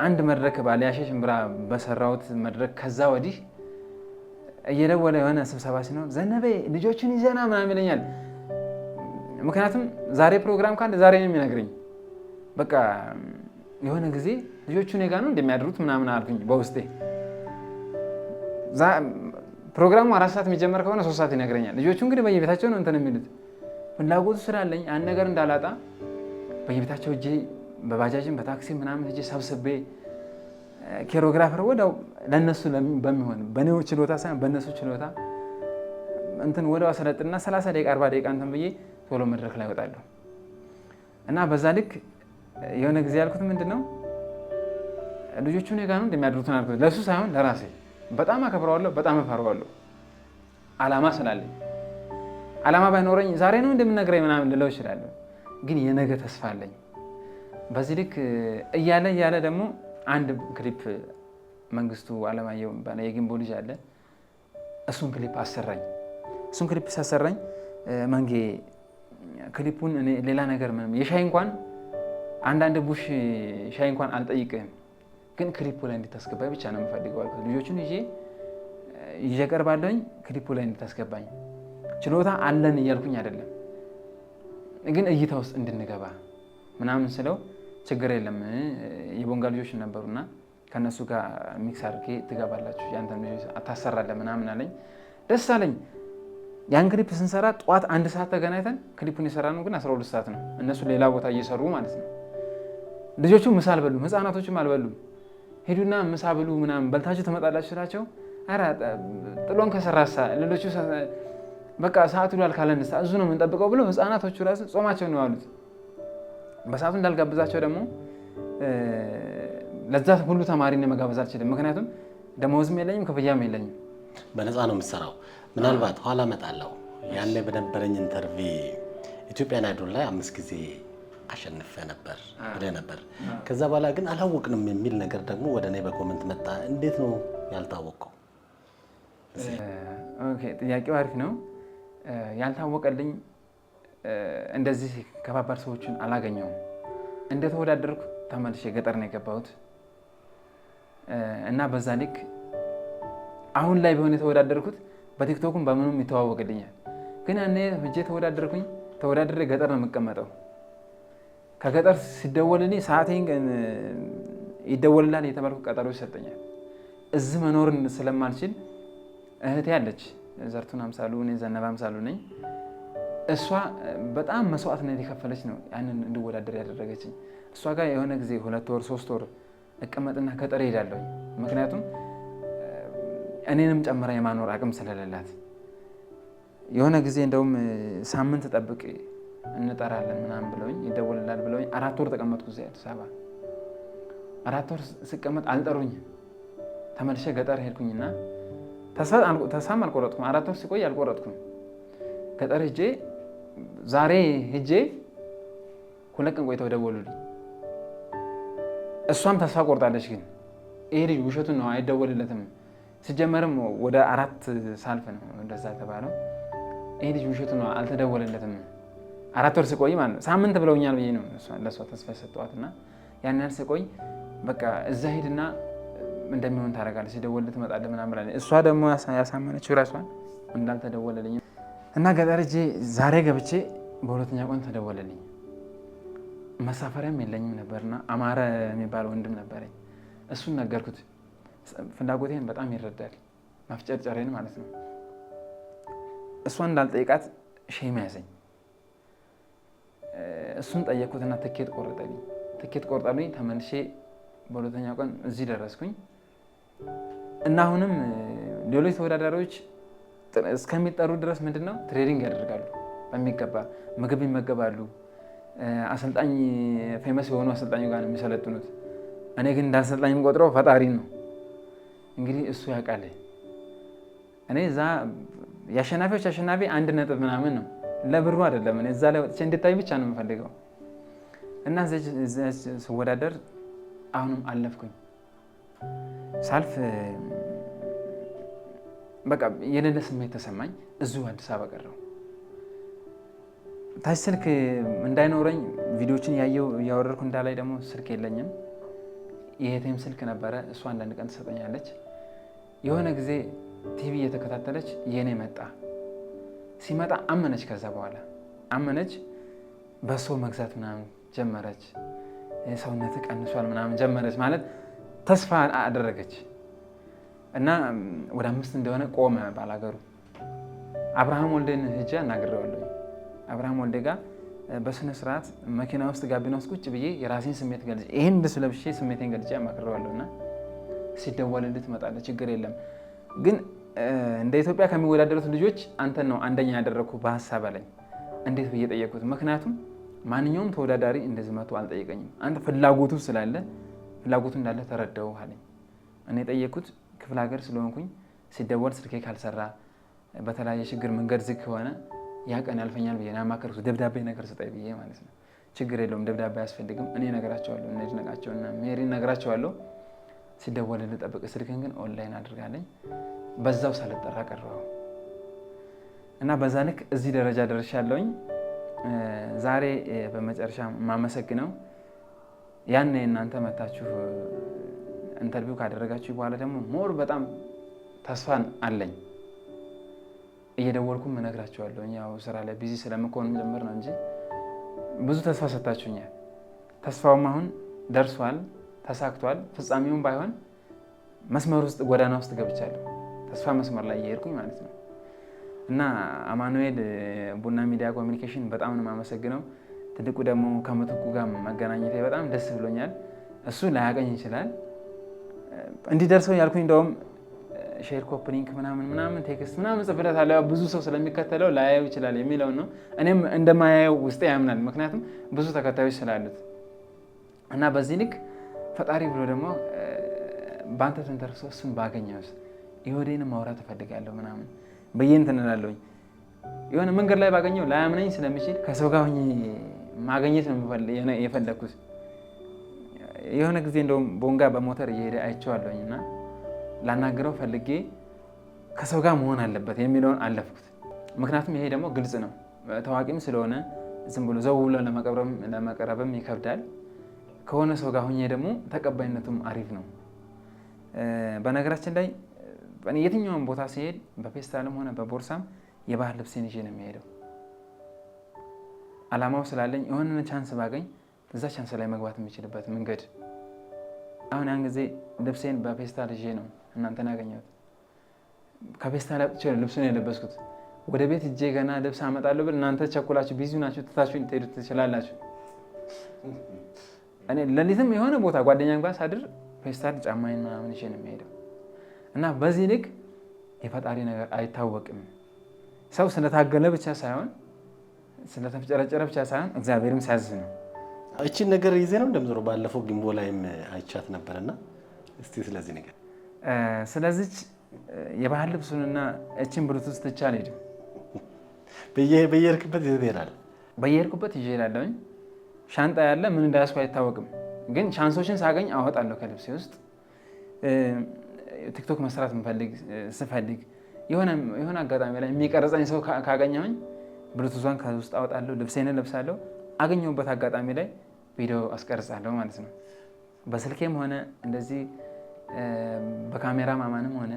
Speaker 2: አንድ መድረክ ባሊያሸ ሽምብራ በሰራሁት መድረክ ከዛ ወዲህ እየደወለ የሆነ ስብሰባ ሲኖር ዘነበ ልጆችን ይዘና ምናምን ይለኛል። ምክንያቱም ዛሬ ፕሮግራም ካለ ዛሬ ነው የሚነግረኝ። በቃ የሆነ ጊዜ ልጆቹ እኔ ጋ ነው እንደሚያድሩት ምናምን አልኩኝ በውስጤ። ፕሮግራሙ 4 ሰዓት የሚጀመር ከሆነ 3 ሰዓት ይነግረኛል። ልጆቹ እንግዲህ በየቤታቸው ነው እንትን የሚሉት። ፍላጎቱ ስላለኝ አንድ ነገር እንዳላጣ በየቤታቸው እጄ በባጃጅም በታክሲ ምናምን እጄ ሰብስቤ ኬሮግራፈር ወዲያው ለነሱ በሚሆን በኔው ችሎታ ሳይሆን በነሱ ችሎታ እንትን ወዲያው አሰለጥና 30 ደቂቃ 40 ደቂቃ እንትን ብዬ ቶሎ መድረክ ላይ እወጣለሁ እና በዛ ልክ የሆነ ጊዜ ያልኩት ምንድነው ልጆቹ እኔ ጋር ነው እንደሚያድሩት አልኩት። ለሱ ሳይሆን ለራሴ በጣም አከብረዋለሁ፣ በጣም እፈራዋለሁ። አላማ ስላለኝ ዓላማ ባይኖረኝ ዛሬ ነው እንደምነግረኝ ምናምን ልለው እችላለሁ። ግን የነገ ተስፋ አለኝ። በዚህ ልክ እያለ ደግሞ አንድ ክሊፕ መንግስቱ አለማየሁ ባለ የግንቦ ልጅ አለ። እሱን ክሊፕ አሰራኝ። እሱን ክሊፕ ሲያሰራኝ መንጌ ክሊፑን እኔ ሌላ ነገር ምንም የሻይ እንኳን አንዳንድ ቡሽ ሻይ እንኳን አልጠይቅህም፣ ግን ክሊፑ ላይ እንድታስገባኝ ብቻ ነው የምፈልገው አልኩት። ልጆቹን ይዤ ቀርባለሁኝ፣ ክሊፑ ላይ እንድታስገባኝ። ችሎታ አለን እያልኩኝ አይደለም፣ ግን እይታ ውስጥ እንድንገባ ምናምን ስለው ችግር የለም የቦንጋ ልጆች ነበሩና ከነሱ ጋር ሚክስ አድርጌ ትገባላችሁ ያንተም ልጆች አታሰራለህ ምናምን አለኝ። ደስ አለኝ። ያን ክሊፕ ስንሰራ ጠዋት 1 ሰዓት ተገናኝተን ክሊፑን የሰራነው ግን 12 ሰዓት ነው። እነሱ ሌላ ቦታ እየሰሩ ማለት ነው። ልጆቹ ምሳ አልበሉም፣ ህፃናቶችም አልበሉም። ሄዱና ምሳ ብሉ ምናምን በልታችሁ ትመጣላችሁ ስላቸው ኧረ ጥሎን ከሰራሳ ሌሎቹ በቃ ሰዓቱ ላል ካለንሳ እዙ ነው የምንጠብቀው ብለው ህፃናቶቹ ራሱ ጾማቸው ነው ያሉት። በሰዓቱ እንዳልጋብዛቸው ደግሞ ለዛ ሁሉ ተማሪ ነው መጋበዝ አልችልም። ምክንያቱም ደመወዝም የለኝም ክፍያም የለኝም።
Speaker 1: በነፃ ነው የምትሰራው። ምናልባት ኋላ እመጣለሁ። ያኔ በነበረኝ ኢንተርቪው ኢትዮጵያን አይዶል ላይ 5 ጊዜ አሸንፈ ነበር ብለህ ነበር። ከዛ በኋላ ግን አላወቅንም የሚል ነገር ደግሞ ወደ እኔ በኮመንት መጣ። እንዴት ነው ያልታወቀው?
Speaker 2: ኦኬ፣ ጥያቄው አሪፍ ነው። ያልታወቀልኝ እንደዚህ ከባባድ ሰዎችን አላገኘውም። እንደተወዳደርኩ ተመልሼ ገጠር ነው የገባሁት እና በዛ ልክ አሁን ላይ ቢሆን የተወዳደርኩት በቲክቶክም በምኑም ይተዋወቅልኛል። ግን እኔ ሂጄ ተወዳድሬ ገጠር ነው የምቀመጠው። ከገጠር ሲደወልልኝ ሰዓቴን ይደወልላል የተባልኩ ቀጠሮ ይሰጠኛል። እዚህ መኖርን ስለማልችል እህቴ አለች ዘርቱን አምሳሉ፣ እኔ ዘነበ አምሳሉ ነኝ። እሷ በጣም መስዋዕትነት የከፈለች ነው ያንን እንድወዳደር ያደረገችኝ። እሷ ጋር የሆነ ጊዜ 2 ወር 3 ወር እቀመጥና ገጠር እሄዳለሁ። ምክንያቱም እኔንም ጨምራ የማኖር አቅም ስለሌላት የሆነ ጊዜ እንደውም ሳምንት ጠብቅ እንጠራለን ምናምን ብለውኝ ይደወልላል ብለውኝ 4 ወር ተቀመጥኩ እዚህ አዲስ አበባ። 4 ወር ስቀመጥ አልጠሩኝ። ተመልሼ ገጠር ሄድኩኝና ተስፋም አልቆረጥኩም። 4 ወር ሲቆይ አልቆረጥኩም። ገጠር ሄጄ ዛሬ ሄጄ 2 ቀን ቆይተው ደወሉልኝ። እሷም ተስፋ ቆርጣለች። ግን ይሄ ልጅ ውሸቱን ነው አይደወልለትም። ሲጀመርም ወደ 4 ሳልፍ ነው እንደዛ የተባለው። ይሄ ልጅ ውሸቱን ነው አልተደወለለትም። 4 ወር ሲቆይ ማለት ነው። ሳምንት ብለውኛል ብዬ ነው ለእሷ ተስፋ የሰጠኋትና ያን ያህል ሲቆይ በቃ እዛ ሄድና እንደሚሆን ታደርጋለች፣ ሲደወልልህ ትመጣለህ ምናምን ብላለች። እሷ ደግሞ ያሳመነችው ራሷን እንዳልተደወለልኝ እና ገጠር ሄጄ ዛሬ ገብቼ በ2ኛ ቀን ተደወለልኝ። መሳፈሪያም የለኝም ነበርና አማረ የሚባል ወንድም ነበረኝ። እሱን ነገርኩት። ፍላጎቴን በጣም ይረዳል፣ ማፍጨርጨሬን ማለት ነው። እሷን እንዳልጠይቃት ሼም ያዘኝ። እሱን ጠየቅኩትና ትኬት ቆርጠልኝ። ተመልሼ በ2ኛው ቀን እዚህ ደረስኩኝ እና አሁንም ሌሎች ተወዳዳሪዎች እስከሚጠሩ ድረስ ምንድነው ትሬኒንግ ያደርጋሉ፣ በሚገባ ምግብ ይመገባሉ። አሰልጣኝ ፌመስ የሆኑ አሰልጣኙ ጋር ነው የሚሰለጥኑት። እኔ ግን እንዳሰልጣኝ የምቆጥረው ፈጣሪን ነው። እንግዲህ እሱ ያውቃል። እኔ እዛ የአሸናፊዎች አሸናፊ 1 ነጥብ ምናምን ነው፣ ለብሩ አይደለም። እኔ እዛ ላይ ወጥቼ እንድታይ ብቻ ነው የምፈልገው እና እዚያ ስወዳደር አሁንም አለፍኩኝ። ሳልፍ በቃ የሌለ ስሜት ተሰማኝ። እዚሁ አዲስ አበባ ቀረሁ። ታች ስልክ እንዳይኖረኝ ቪዲዮችን እያወረድኩ እንዳላይ ደግሞ ስልክ የለኝም። የእህቴም ስልክ ነበረ፣ እሷ አንዳንድ ቀን ትሰጠኛለች። የሆነ ጊዜ ቲቪ እየተከታተለች የኔ መጣ። ሲመጣ አመነች። ከዛ በኋላ አመነች። በሶ መግዛት ምናምን ጀመረች። ሰውነት ቀንሷል ምናምን ጀመረች ማለት ተስፋ አደረገች እና ወደ 5 እንደሆነ ቆመ ባላገሩ። አብርሃም ወልዴን ሄጄ አናግሬዋለሁ። አብርሃም ወልዴ ጋር በስነ ስርዓት መኪና ውስጥ ጋቢና ውስጥ ቁጭ ብዬ የራሴን ስሜት ገልጬ ይሄን ልብስ ለብሼ ስሜቴን ገልጬ አማክሬዋለሁ እና ሲደወልልህ ትመጣለህ ችግር የለም ግን እንደ ኢትዮጵያ ከሚወዳደሩት ልጆች አንተን ነው አንደኛ ያደረኩ በሀሳብ አለኝ። እንዴት ብዬ ጠየቅኩት። ምክንያቱም ማንኛውም ተወዳዳሪ እንደዚህ መቶ አልጠየቀኝም። አንተ ፍላጎቱ ስላለ ፍላጎቱ እንዳለ ተረዳው አለኝ። እኔ ጠየቅኩት ክፍለ ሀገር ስለሆንኩኝ ሲደወል ስልኬ ካልሰራ በተለያየ ችግር መንገድ ዝግ ከሆነ ያ ቀን ያልፈኛል ብዬ ያማከርኩት ደብዳቤ ነገር ስጠኝ ብዬ ማለት ነው። ችግር የለውም ደብዳቤ አያስፈልግም እኔ ነገራቸዋለሁ እነ ድነቃቸውና ሜሪን ነገራቸዋለሁ። ሲደወልልህ ጠብቅ ስልክን ግን ኦንላይን አድርጋለኝ። በዛው ሳልጠራ ቀረው እና በዛ ልክ እዚህ ደረጃ ደርሻለሁኝ። ዛሬ በመጨረሻ ማመሰግነው ያኔ እናንተ መታችሁ ኢንተርቪው ካደረጋችሁ በኋላ ደግሞ ሞር በጣም ተስፋን አለኝ። እየደወልኩም እነግራቸዋለሁ ያው ስራ ላይ ቢዚ ስለምኮንም ጀምር ነው እንጂ ብዙ ተስፋ ሰጣችሁኛል። ተስፋውም አሁን ደርሷል፣ ተሳክቷል። ፍጻሜውም ባይሆን መስመር ውስጥ ጎዳና ውስጥ ገብቻለሁ። ተስፋ መስመር ላይ እየሄድኩኝ ማለት ነው። እና አማኑኤል ቡና ሚዲያ ኮሚኒኬሽን በጣም ነው የማመሰግነው። ትልቁ ደግሞ ከምትኩ ጋር መገናኘቴ በጣም ደስ ብሎኛል። እሱ ላያቀኝ ይችላል እንዲደርሰው ያልኩኝ እንደውም ሼር ኮፕሊንክ ምናምን ቴክስት ምናምን ጽፍለታለሁ ብዙ ሰው ስለሚከተለው ላያየው ይችላል የሚለው ነው። እኔም እንደማያየው ውስጤ ያምናል፣ ምክንያቱም ብዙ ተከታዮች ስላሉት እና በዚህ ልክ ፈጣሪ ብሎ ደግሞ በአንተ ተንተርሶ እሱን ባገኘውስ ይሁዴንም ማውራት እፈልጋለሁ ምናምን ብዬ እንትን እላለሁኝ። የሆነ መንገድ ላይ ባገኘው ላያምነኝ ስለሚችል ከሰው ጋር ሆኜ ማግኘት ነው የፈለግኩት። የሆነ ጊዜ እንደውም ቦንጋ በሞተር እየሄደ አይቼዋለሁኝ እና ላናገረው ፈልጌ ከሰው ጋር መሆን አለበት የሚለውን አለፍኩት። ምክንያቱም ይሄ ደግሞ ግልጽ ነው፣ ታዋቂም ስለሆነ ዝም ብሎ ዘው ብሎ ለመቅረብም ይከብዳል። ከሆነ ሰው ጋር ሆኜ ደግሞ ተቀባይነቱም አሪፍ ነው። በነገራችን ላይ የትኛውን ቦታ ሲሄድ በፌስታልም ሆነ በቦርሳም የባህል ልብሴን ይዤ ነው የሚሄደው። አላማው ስላለኝ የሆነ ቻንስ ባገኝ እዛ ቻንስ ላይ መግባት የሚችልበት መንገድ። አሁን ያን ጊዜ ልብሴን በፌስታል ይዤ ነው እናንተን ያገኘሁት። ከፌስታል አጥቼ ልብሱን የለበስኩት። ወደ ቤት እጄ ገና ልብስ አመጣለሁ ብል እናንተ ቸኩላችሁ ቢዚ ናችሁ ትታችሁ ልትሄዱ ትችላላችሁ። እኔ ለሊትም የሆነ ቦታ ጓደኛ ጋር ሳድር ፌስታል ጫማዬን ምናምን ይዤ ነው የሚሄደው እና በዚህ ልክ የፈጣሪ ነገር አይታወቅም። ሰው ስለታገለ ብቻ ሳይሆን ስለተፍጨረጨረ ብቻ ሳይሆን እግዚአብሔርም ሲያዝዝ ነው።
Speaker 1: እቺን ነገር ይዜ ነው እንደምዞር ባለፈው ግንቦ ላይም አይቻት ነበርና እስቲ ስለዚህ ነገር
Speaker 2: ስለዚህ የባህል ልብሱንና እቺን ብሉቱዝ ትቻ አልሄድም።
Speaker 1: በየሄድክበት ይዘህ ትሄዳለህ?
Speaker 2: በየሄድኩበት ይዤ እሄዳለሁኝ። ሻንጣ ያለ ምን እንዳያስኩ አይታወቅም፣ ግን ቻንሶችን ሳገኝ አወጣለሁ ከልብሴ ውስጥ። ቲክቶክ መስራት ስፈልግ የሆነ አጋጣሚ ላይ የሚቀርጸኝ ሰው ካገኘሁኝ ብሉቱዟን ከውስጥ አወጣለሁ፣ ልብሴን ለብሳለሁ። አገኘሁበት አጋጣሚ ላይ ቪዲዮ አስቀርጻለሁ ማለት ነው። በስልኬም ሆነ እንደዚህ በካሜራ ማማንም ሆነ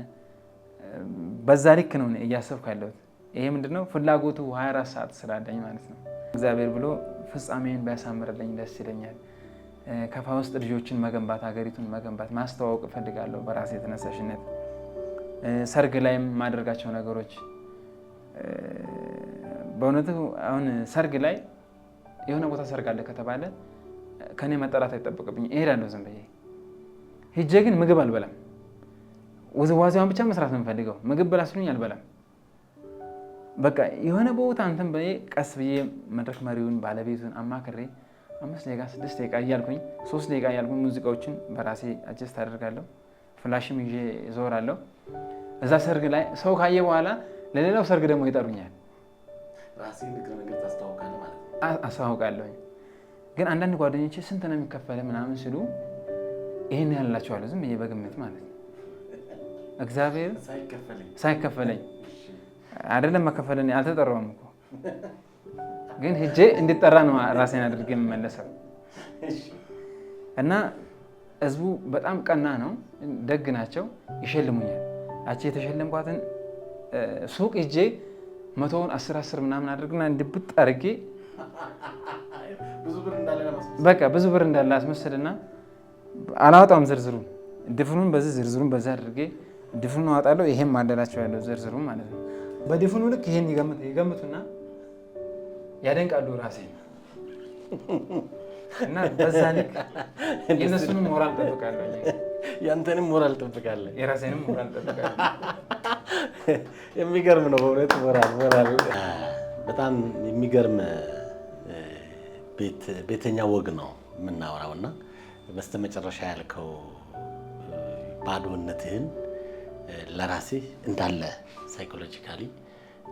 Speaker 2: በዛ ልክ ነው እያሰብኩ ያለሁት። ይሄ ምንድነው ፍላጎቱ 24 ሰዓት ስላለኝ ማለት ነው። እግዚአብሔር ብሎ ፍጻሜን ቢያሳምርልኝ ደስ ይለኛል። ከፋ ውስጥ ልጆችን መገንባት፣ ሀገሪቱን መገንባት፣ ማስተዋወቅ እፈልጋለሁ በራሴ የተነሳሽነት። ሰርግ ላይም ማድረጋቸው ነገሮች በእውነቱ አሁን ሰርግ ላይ የሆነ ቦታ ሰርግ አለ ከተባለ ከኔ መጠራት አይጠበቅብኝ፣ እሄዳለሁ ዝም ብዬ። ሂጄ ግን ምግብ አልበላም። ውዝዋዜዋን ብቻ መስራት ነው የምፈልገው። ምግብ ብላ ስሉኝ አልበላም። በቃ የሆነ ቦታ እንትን ብዬ ቀስ ብዬ መድረክ መሪውን ባለቤቱን አማክሬ 5 ደቂቃ 6 ደቂቃ እያልኩኝ 3 ደቂቃ እያልኩኝ ሙዚቃዎችን በራሴ አጀስት አደርጋለሁ። ፍላሽም ይዤ እዞራለሁ። እዛ ሰርግ ላይ ሰው ካየ በኋላ ለሌላው ሰርግ ደግሞ ይጠሩኛል።
Speaker 1: ራሴን ነገር ታስተዋውቃለህ ማለት ነው?
Speaker 2: አስተዋውቃለሁኝ። ግን አንዳንድ ጓደኞቼ ስንት ነው የሚከፈለ ምናምን ሲሉ ይሄን ያላቸዋለሁ ዝም ብዬ በግምት ማለት ነው። እግዚአብሔር ሳይከፈለኝ አይደለም መከፈለኝ አልተጠራውም እኮ ግን ሄጄ እንድጠራ ነው ራሴን አድርጌ የምመለሰው። እና ህዝቡ በጣም ቀና ነው፣ ደግ ናቸው፣ ይሸልሙኛል። ያቺ የተሸለምኳትን ሱቅ ሄጄ 100ውን 10 ምናምን አድርግና እንድብጥ አድርጌ በቃ ብዙ ብር እንዳለ አስመስልና አላወጣውም ዝርዝሩን። ድፍኑን በዚህ ዝርዝሩን በዛ አድርጌ ድፍኑን አወጣለሁ። ይሄም ማደላቸው ያለው ዝርዝሩን ማለት ነው። በድፍኑ ልክ ይሄን ይገምቱና ያደንቃሉ ራሴ እና በዛ ልክ የእነሱንም ሞራል ጠብቃለሁ፣
Speaker 1: ያንተንም ሞራል ጠብቃለህ፣
Speaker 2: የራሴንም ሞራል ጠብቃለሁ።
Speaker 1: የሚገርም ነው በእውነት ሞራል በጣም የሚገርም ቤተኛ ወግ ነው የምናወራው እና በስተመጨረሻ ያልከው ባዶነትህን ለራስህ እንዳለ ሳይኮሎጂካሊ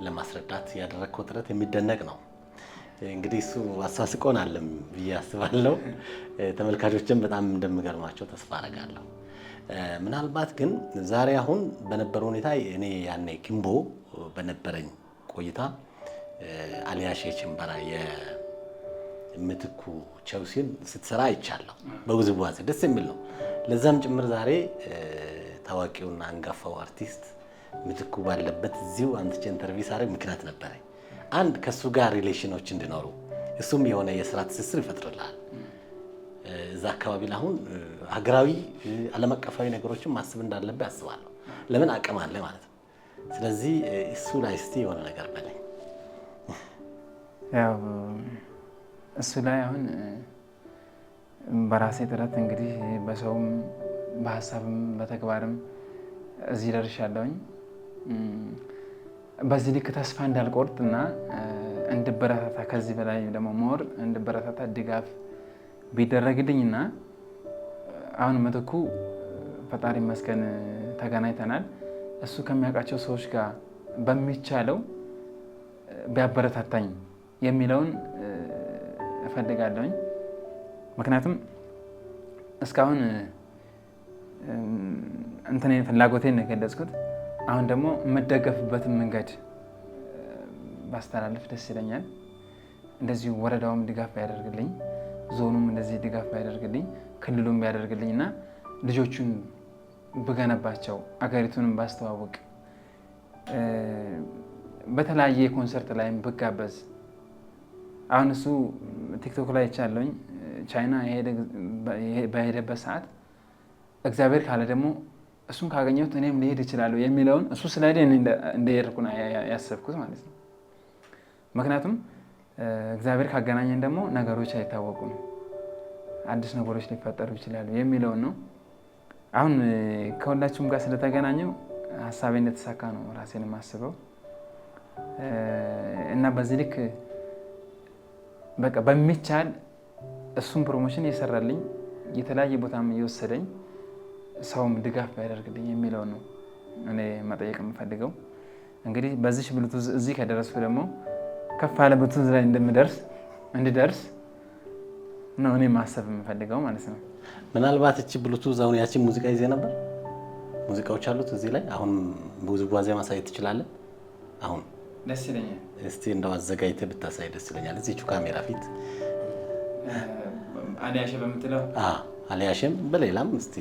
Speaker 1: ለማስረዳት ያደረግከው ጥረት የሚደነቅ ነው። እንግዲህ እሱ አሳስቆናልም ብዬ አስባለሁ። ተመልካቾችም በጣም እንደምገርማቸው ተስፋ አደርጋለሁ። ምናልባት ግን ዛሬ አሁን በነበረው ሁኔታ እኔ ያኔ ግንቦ በነበረኝ ቆይታ አሊያሼ ችምበራ የምትኩ ቸውሲን ስትሰራ አይቻለሁ። በውዝዋዜ ደስ የሚል ነው። ለዛም ጭምር ዛሬ ታዋቂውና አንጋፋው አርቲስት ምትኩ ባለበት እዚሁ አንተ ኢንተርቪው ሳደርግ ምክንያት ነበረኝ። አንድ ከሱ ጋር ሪሌሽኖች እንዲኖሩ እሱም የሆነ የስራ ትስስር ይፈጥርልሃል። እዛ አካባቢ ላይ አሁን ሀገራዊ ዓለም አቀፋዊ ነገሮችን ማስብ እንዳለብህ አስባለሁ። ለምን አቅም አለ ማለት ነው። ስለዚህ እሱ ላይ እስቲ የሆነ ነገር በለኝ።
Speaker 2: ያው እሱ ላይ አሁን በራሴ ጥረት እንግዲህ በሰውም በሀሳብም በተግባርም እዚህ ደርሻለሁኝ። በዚህ ልክ ተስፋ እንዳልቆርጥና እንድበረታታ ከዚህ በላይ ደግሞ ሞር እንድበረታታ ድጋፍ ቢደረግልኝና አሁን ምትኩ ፈጣሪ ይመስገን ተገናኝተናል። እሱ ከሚያውቃቸው ሰዎች ጋር በሚቻለው ቢያበረታታኝ የሚለውን እፈልጋለሁኝ። ምክንያቱም እስካሁን እንትኔን ፍላጎቴን የገለጽኩት፣ አሁን ደግሞ የምደገፍበትን መንገድ ባስተላልፍ ደስ ይለኛል። እንደዚሁ ወረዳውም ድጋፍ ቢያደርግልኝ፣ ዞኑም እንደዚህ ድጋፍ ቢያደርግልኝ፣ ክልሉም ቢያደርግልኝ እና ልጆቹን ብገነባቸው፣ አገሪቱንም ባስተዋውቅ፣ በተለያየ ኮንሰርት ላይም ብጋበዝ። አሁን እሱ ቲክቶክ ላይ ይቻለኝ ቻይና በሄደበት ሰዓት እግዚአብሔር ካለ ደግሞ እሱን ካገኘሁት እኔም ሊሄድ እችላለሁ የሚለውን እሱ ስለሄደ እንደሄድኩ ነው ያሰብኩት ማለት ነው። ምክንያቱም እግዚአብሔር ካገናኘን ደግሞ ነገሮች አይታወቁም፣ አዲስ ነገሮች ሊፈጠሩ ይችላሉ የሚለውን ነው። አሁን ከሁላችሁም ጋር ስለተገናኘው ሀሳቤ እንደተሳካ ነው ራሴን የማስበው እና በዚህ ልክ በቃ በሚቻል እሱም ፕሮሞሽን እየሰራልኝ የተለያየ ቦታም እየወሰደኝ ሰውም ድጋፍ ቢያደርግልኝ የሚለው ነው እኔ መጠየቅ የምፈልገው። እንግዲህ በዚህ ብሉቱዝ እዚህ ከደረስኩ ደግሞ ከፍ ያለ ብሉቱዝ ላይ እንድደርስ ነው እኔ ማሰብ የምፈልገው ማለት ነው።
Speaker 1: ምናልባት እቺ ብሉቱዝ አሁን ያቺ ሙዚቃ ይዜ ነበር፣ ሙዚቃዎች አሉት እዚህ ላይ አሁን ውዝዋዜ ማሳየት ትችላለህ? አሁን
Speaker 2: ደስ ይለኛል።
Speaker 1: እስቲ እንደው አዘጋጅተህ ብታሳይ ደስ ይለኛል። እዚህቹ ካሜራ ፊት
Speaker 2: አሊያሼ በምትለው
Speaker 1: አሊያሼም በሌላም እስቲ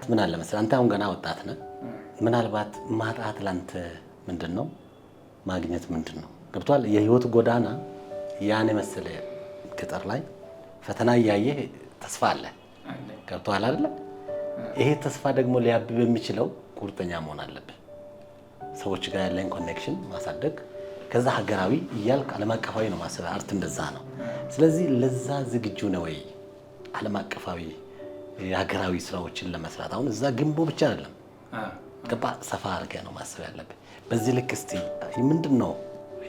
Speaker 1: ምን አለ መሰለህ አንተ አሁን ገና ወጣት ነህ። ምናልባት ማጣት ላንተ ምንድነው? ማግኘት ምንድነው? ገብቷል? የህይወት ጎዳና ያን መሰለ ገጠር ላይ ፈተና እያየህ ተስፋ አለ። ገብቷል አይደለ? ይሄ ተስፋ ደግሞ ሊያብብ የሚችለው ቁርጠኛ መሆን አለብህ። ሰዎች ጋር ያለን ኮኔክሽን ማሳደግ፣ ከዛ ሀገራዊ እያልክ ዓለም አቀፋዊ ነው ማሰብ። አርት እንደዛ ነው። ስለዚህ ለዛ ዝግጁ ነው ወይ? ዓለም አቀፋዊ የሀገራዊ ስራዎችን ለመስራት አሁን እዛ ግንቦ ብቻ አይደለም ገባ ሰፋ አድርገህ ነው ማሰብ ያለብህ። በዚህ ልክ እስቲ ምንድነው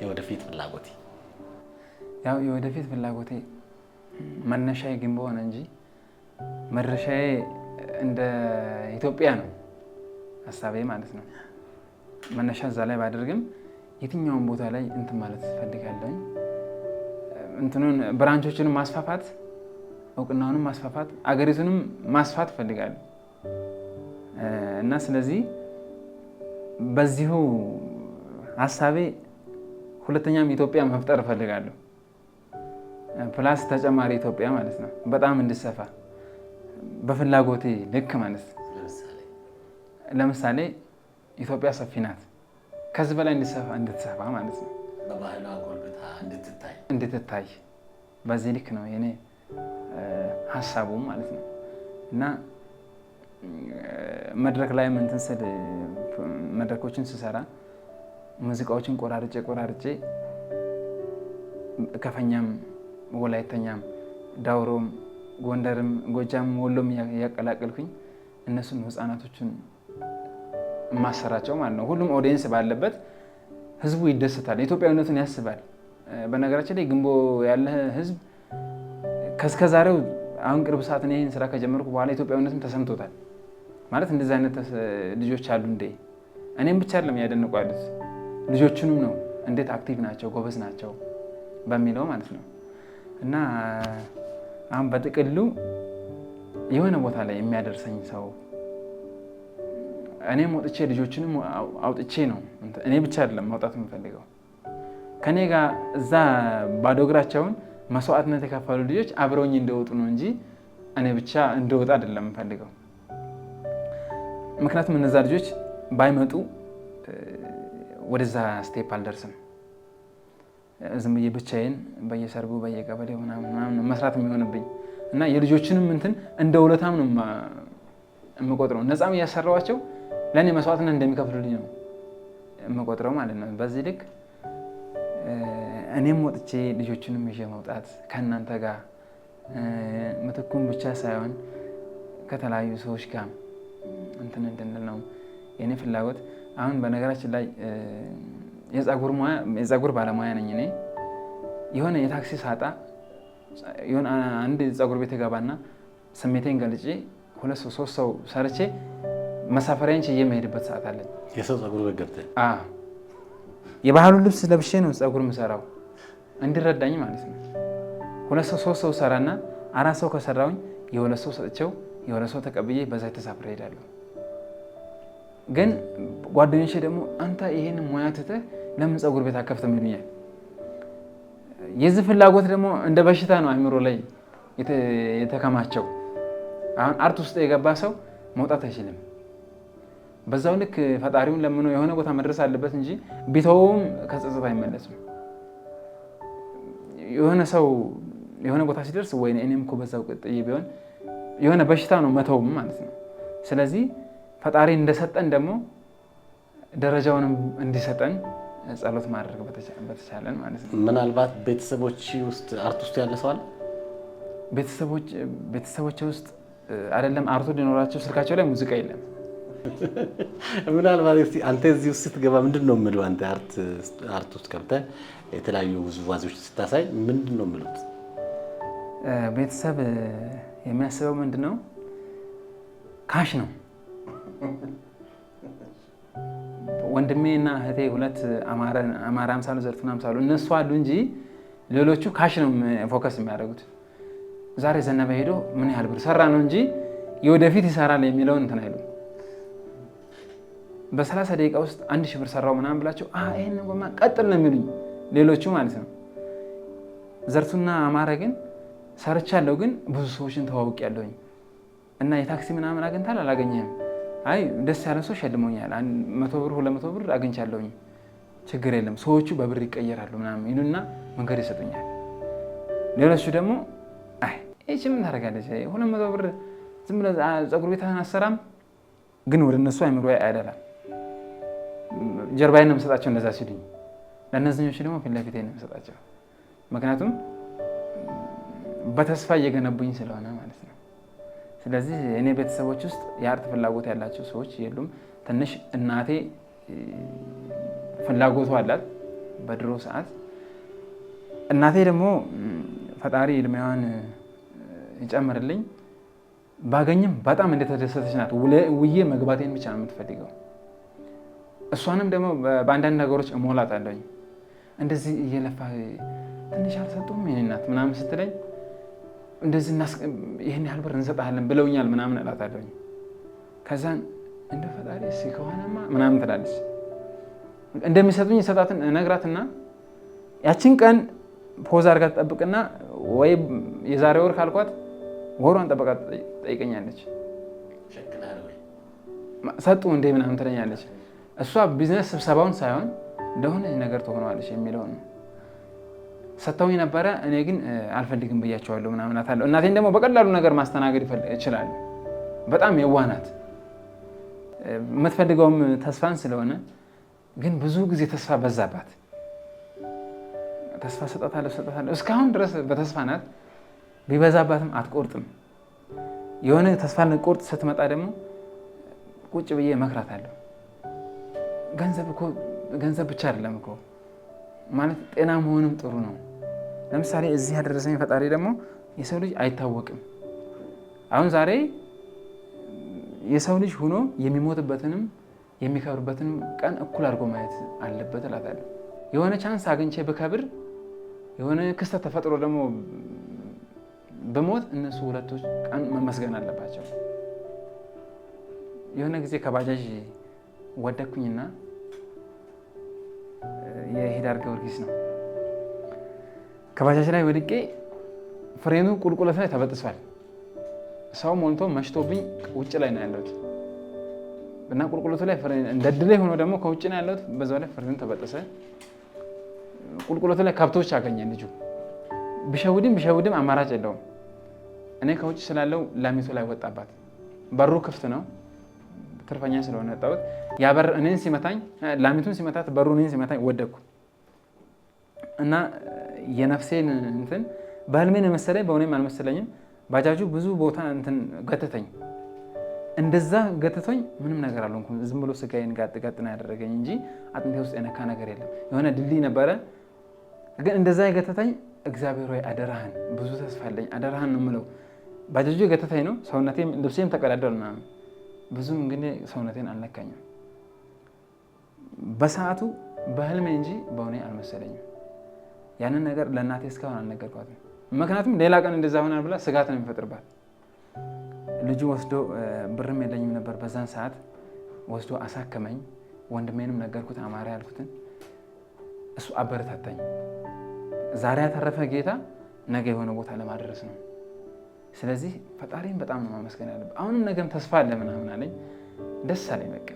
Speaker 1: የወደፊት ፍላጎቴ?
Speaker 2: ያው የወደፊት ፍላጎቴ መነሻዬ ግንቦ ሆነ እንጂ መድረሻዬ እንደ ኢትዮጵያ ነው ሀሳቤ ማለት ነው። መነሻ እዛ ላይ ባደርግም የትኛውን ቦታ ላይ እንትን ማለት ፈልጋለሁ። እንትኑን ብራንቾችን ማስፋፋት፣ እውቅናውንም ማስፋፋት፣ አገሪቱንም ማስፋት ፈልጋለሁ እና ስለዚህ በዚሁ ሀሳቤ ሁለተኛም ኢትዮጵያ መፍጠር እፈልጋለሁ። ፕላስ ተጨማሪ ኢትዮጵያ ማለት ነው። በጣም እንድሰፋ በፍላጎቴ ልክ ማለት ነው። ለምሳሌ ኢትዮጵያ ሰፊ ናት። ከዚህ በላይ እንድትሰፋ ማለት ነው።
Speaker 1: በባህሏ ጎልብታ
Speaker 2: እንድትታይ በዚህ ልክ ነው የኔ ሀሳቡ ማለት ነው። እና መድረክ ላይ እንትን ስል መድረኮችን ስሰራ ሙዚቃዎችን ቆራርጬ ከፈኛም ወላይተኛም ዳውሮም ጎንደርም ጎጃም ወሎም ያቀላቀልኩኝ እነሱን ህፃናቶችን ማሰራቸው ማለት ነው። ሁሉም ኦዲየንስ ባለበት ህዝቡ ይደሰታል፣ ኢትዮጵያዊነቱን ያስባል። በነገራችን ላይ ግንቦ ያለ ህዝብ ከስከዛሬው አሁን ቅርብ ሰዓት ይሄን ስራ ከጀመርኩ በኋላ ኢትዮጵያዊነቱን ተሰምቶታል። ማለት እንደዚህ አይነት ልጆች አሉ እንዴ! እኔም ብቻ አይደለም ያደንቁ ያሉት ልጆቹንም ነው እንዴት አክቲቭ ናቸው ጎበዝ ናቸው በሚለው ማለት ነው። እና አሁን በጥቅሉ የሆነ ቦታ ላይ የሚያደርሰኝ ሰው እኔም ወጥቼ ልጆችንም አውጥቼ ነው እኔ ብቻ አይደለም ማውጣት የምፈልገው ከኔ ጋር እዛ ባዶ እግራቸውን መስዋዕትነት የከፈሉ ልጆች አብረውኝ እንደወጡ ነው እንጂ እኔ ብቻ እንደወጣ አይደለም የምፈልገው። ምክንያቱም እነዛ ልጆች ባይመጡ ወደዛ ስቴፕ አልደርስም። ዝም ብዬ ብቻዬን በየሰርጉ በየቀበሌው ምናምን መስራት የሚሆንብኝ እና የልጆችንም እንትን እንደ ውለታም ነው የምቆጥረው። ነፃም እያሰራኋቸው ለእኔ መስዋዕትነት እንደሚከፍሉልኝ ነው የምቆጥረው ማለት ነው። በዚህ ልክ እኔም ወጥቼ ልጆችንም ይዤ መውጣት ከእናንተ ጋር ምትኩን ብቻ ሳይሆን ከተለያዩ ሰዎች ጋር እንትን እንድንል ነው የኔ ፍላጎት። አሁን በነገራችን ላይ የፀጉር ባለሙያ ነኝ እኔ። የሆነ የታክሲ ሳጣ የሆነ አንድ ፀጉር ቤት ገባና ስሜቴን ገልጬ 2-3 ሰው ሰርቼ መሳፈሪያን ችዬ የምሄድበት ሰዓት አለኝ።
Speaker 1: የሰው ፀጉር ቤት ገብተህ?
Speaker 2: የባህሉ ልብስ ለብሼ ነው ፀጉር የምሰራው እንዲረዳኝ ማለት ነው። 2-3 ሰው ሰራና 4 ሰው ከሰራውኝ የ2 ሰው ሰጥቼው የ2 ሰው ተቀብዬ በዛ ተሳፍሬ እሄዳለሁ። ግን ጓደኞቼ ደግሞ አንተ ይሄን ሙያ ትተህ ለምን ፀጉር ቤት አከፍተም ይሉኛል። የዚህ ፍላጎት ደግሞ እንደ በሽታ ነው አእምሮ ላይ የተከማቸው። አሁን አርት ውስጥ የገባ ሰው መውጣት አይችልም። በዛው ልክ ፈጣሪውን ለምኖ የሆነ ቦታ መድረስ አለበት እንጂ ቢተውም ከጸጸት አይመለስም። የሆነ ሰው የሆነ ቦታ ሲደርስ ወይ እኔም እኮ በዛው ቀጥዬ ቢሆን የሆነ በሽታ ነው መተውም ማለት ነው። ስለዚህ ፈጣሪ እንደሰጠን ደግሞ ደረጃውንም እንዲሰጠን ጸሎት ማድረግ በተቻለን ማለት ነው።
Speaker 1: ምናልባት ቤተሰቦች ውስጥ አርት ውስጥ ያለ ሰው አለ?
Speaker 2: ቤተሰቦች ውስጥ አይደለም አርቱ ሊኖራቸው ስልካቸው ላይ ሙዚቃ የለም።
Speaker 1: ምናልባት እስቲ አንተ እዚህ ውስጥ ስትገባ ምንድን ነው የምለው? አንተ አርት ውስጥ ገብተህ የተለያዩ ውዝዋዜዎች ስታሳይ ምንድን ነው የምሉት?
Speaker 2: ቤተሰብ የሚያስበው ምንድን ነው? ካሽ ነው። ወንድሜ እና እህቴ 2 አማራ አምሳሉ ዘርፉን አምሳሉ እነሱ አሉ እንጂ ሌሎቹ ካሽ ነው ፎከስ የሚያደርጉት። ዛሬ ዘነበ ሄዶ ምን ያህል ብር ሰራ ነው እንጂ የወደፊት ይሰራል የሚለውን እንትን አይሉ። በ30 ደቂቃ ውስጥ 1000 ብር ሰራው ምናምን ብላቸው ይሄን ነው ቀጥል ነው የሚሉኝ ሌሎቹ ማለት ነው። ዘርቱና አማረ ግን ሰርቻለሁ፣ ግን ብዙ ሰዎችን ተዋውቂያለሁኝ እና የታክሲ ምናምን አግኝታል አላገኘህም? አይ ደስ ያለ ሰው ሸልሞኛል፣ 100 ብር 200 ብር አግኝቻለሁኝ፣ ችግር የለም ሰዎቹ በብር ይቀየራሉ ምናምን ይሉና መንገድ ይሰጡኛል። ሌሎቹ ደግሞ ይህች ምን ታደርጋለች 200 ብር ዝም ብለህ ፀጉር ቤትህን አሰራም፣ ግን ወደ እነሱ አይምሮ አይደለም። ጀርባዬን ነው የምሰጣቸው እንደዛ ሲሉኝ፣ ለእነዚህኞቹ ደግሞ ፊት ለፊቴ ነው የምሰጣቸው። ምክንያቱም በተስፋ እየገነቡኝ ስለሆነ ማለት ነው። ስለዚህ እኔ ቤተሰቦች ውስጥ የአርት ፍላጎት ያላቸው ሰዎች የሉም። ትንሽ እናቴ ፍላጎቱ አላት በድሮ ሰዓት። እናቴ ደግሞ ፈጣሪ እድሜዋን ይጨምርልኝ ባገኝም በጣም እንደተደሰተች ናት። ውዬ መግባቴን ብቻ ነው የምትፈልገው። እሷንም ደግሞ በአንዳንድ ነገሮች እሞላታለሁኝ። እንደዚህ እየለፋ ትንሽ አልሰጡም የኔ እናት ምናምን ስትለኝ እንደዚህ ይህን ያህል ብር እንሰጣለን ብለውኛል ምናምን እላታለሁኝ። ከዛን እንደ ፈጣሪ እስኪ ከሆነማ ምናምን ትላለች። እንደሚሰጡኝ ሰጣትን እነግራትና ያችን ቀን ፖዝ አድርጋ ትጠብቅና ወይ የዛሬ ወር ካልኳት ወሯን ጠበቃ ጠይቀኛለች። ሰጡ እንደ ምናምን ትለኛለች። እሷ ቢዝነስ ስብሰባውን ሳይሆን እንደሆነ ነገር ትሆነዋለች የሚለውን ነው። ሰጥተውኝ ነበረ፣ እኔ ግን አልፈልግም ብያቸዋለሁ ምናምን አታለሁ። እናቴን ደግሞ በቀላሉ ነገር ማስተናገድ ይችላሉ። በጣም የዋናት የምትፈልገውም ተስፋን ስለሆነ ግን ብዙ ጊዜ ተስፋ በዛባት። ተስፋ ሰጣታለሁ እስካሁን ድረስ በተስፋ ናት። ቢበዛባትም አትቆርጥም። የሆነ ተስፋ ልትቆርጥ ስትመጣ ደግሞ ቁጭ ብዬ እመክራታለሁ። ገንዘብ ብቻ አይደለም እኮ ማለት ጤና መሆንም ጥሩ ነው። ለምሳሌ እዚህ ያደረሰኝ ፈጣሪ ደግሞ የሰው ልጅ አይታወቅም። አሁን ዛሬ የሰው ልጅ ሆኖ የሚሞትበትንም የሚከብርበትንም ቀን እኩል አድርጎ ማየት አለበት እላታለሁ። የሆነ ቻንስ አግኝቼ ብከብር የሆነ ክስተት ተፈጥሮ ደግሞ በሞት እነሱ ሁለቶች ቀን መመስገን አለባቸው። የሆነ ጊዜ ከባጃጅ ወደኩኝና የሄዳር ጊዮርጊስ ነው። ከባጃጅ ላይ ወድቄ ፍሬኑ ቁልቁለት ላይ ተበጥሷል። ሰው ሞልቶ መሽቶብኝ ውጭ ላይ ነው ያለሁት እና ቁልቁለቱ ላይ እንደ ድሌ ሆኖ ደግሞ ከውጭ ነው ያለሁት። በዛው ላይ ፍሬኑ ተበጠሰ። ቁልቁለቱ ላይ ከብቶች አገኘ ልጁ። ቢሸውድም አማራጭ የለውም። እኔ ከውጭ ስላለው ላሚቱ ላይ ወጣባት። በሩ ክፍት ነው። ትርፈኛ ስለሆነ ወጣሁት። ያ በር እኔን ሲመታኝ፣ ላሚቱን ሲመታት በሩ እኔን ሲመታኝ ወደኩ እና የነፍሴን እንትን በህልሜን መሰለኝ በእውነም አልመሰለኝም። ባጃጁ ብዙ ቦታ እንትን ገተተኝ። እንደዛ ገተተኝ ምንም ነገር አልሆንኩም። ዝም ብሎ ስጋዬን ጋጥ ነው ያደረገኝ እንጂ አጥንቴ ውስጥ የነካ ነገር የለም። የሆነ ድልድይ ነበረ ግን እንደዛ የገተተኝ እግዚአብሔር ሆይ አደራህን፣ ብዙ ተስፋ አለኝ አደራህን ነው የምለው። ባጃጁ የገተተኝ ነው። ሰውነቴም ልብሴም ተቀዳደሉ ምናምን ብዙም እንግዲህ ሰውነቴን አልነካኝም። በሰዓቱ በህልሜ እንጂ በእውኔ አልመሰለኝም። ያንን ነገር ለእናቴ እስካሁን አልነገርኳትም። ምክንያቱም ሌላ ቀን እንደዛ ሆናል ብላ ስጋት ነው የሚፈጥርባት። ልጁ ወስዶ ብርም የለኝም ነበር በዛን ሰዓት ወስዶ አሳከመኝ። ወንድሜንም ነገርኩት አማራ ያልኩትን። እሱ አበረታታኝ። ዛሬ ያተረፈ ጌታ ነገ የሆነ ቦታ ለማድረስ ነው። ስለዚህ ፈጣሪን በጣም ነው ማመስገን ያለብህ። አሁንም ነገም ተስፋ አለ ምናምን አለኝ። ደስ አለኝ በቃ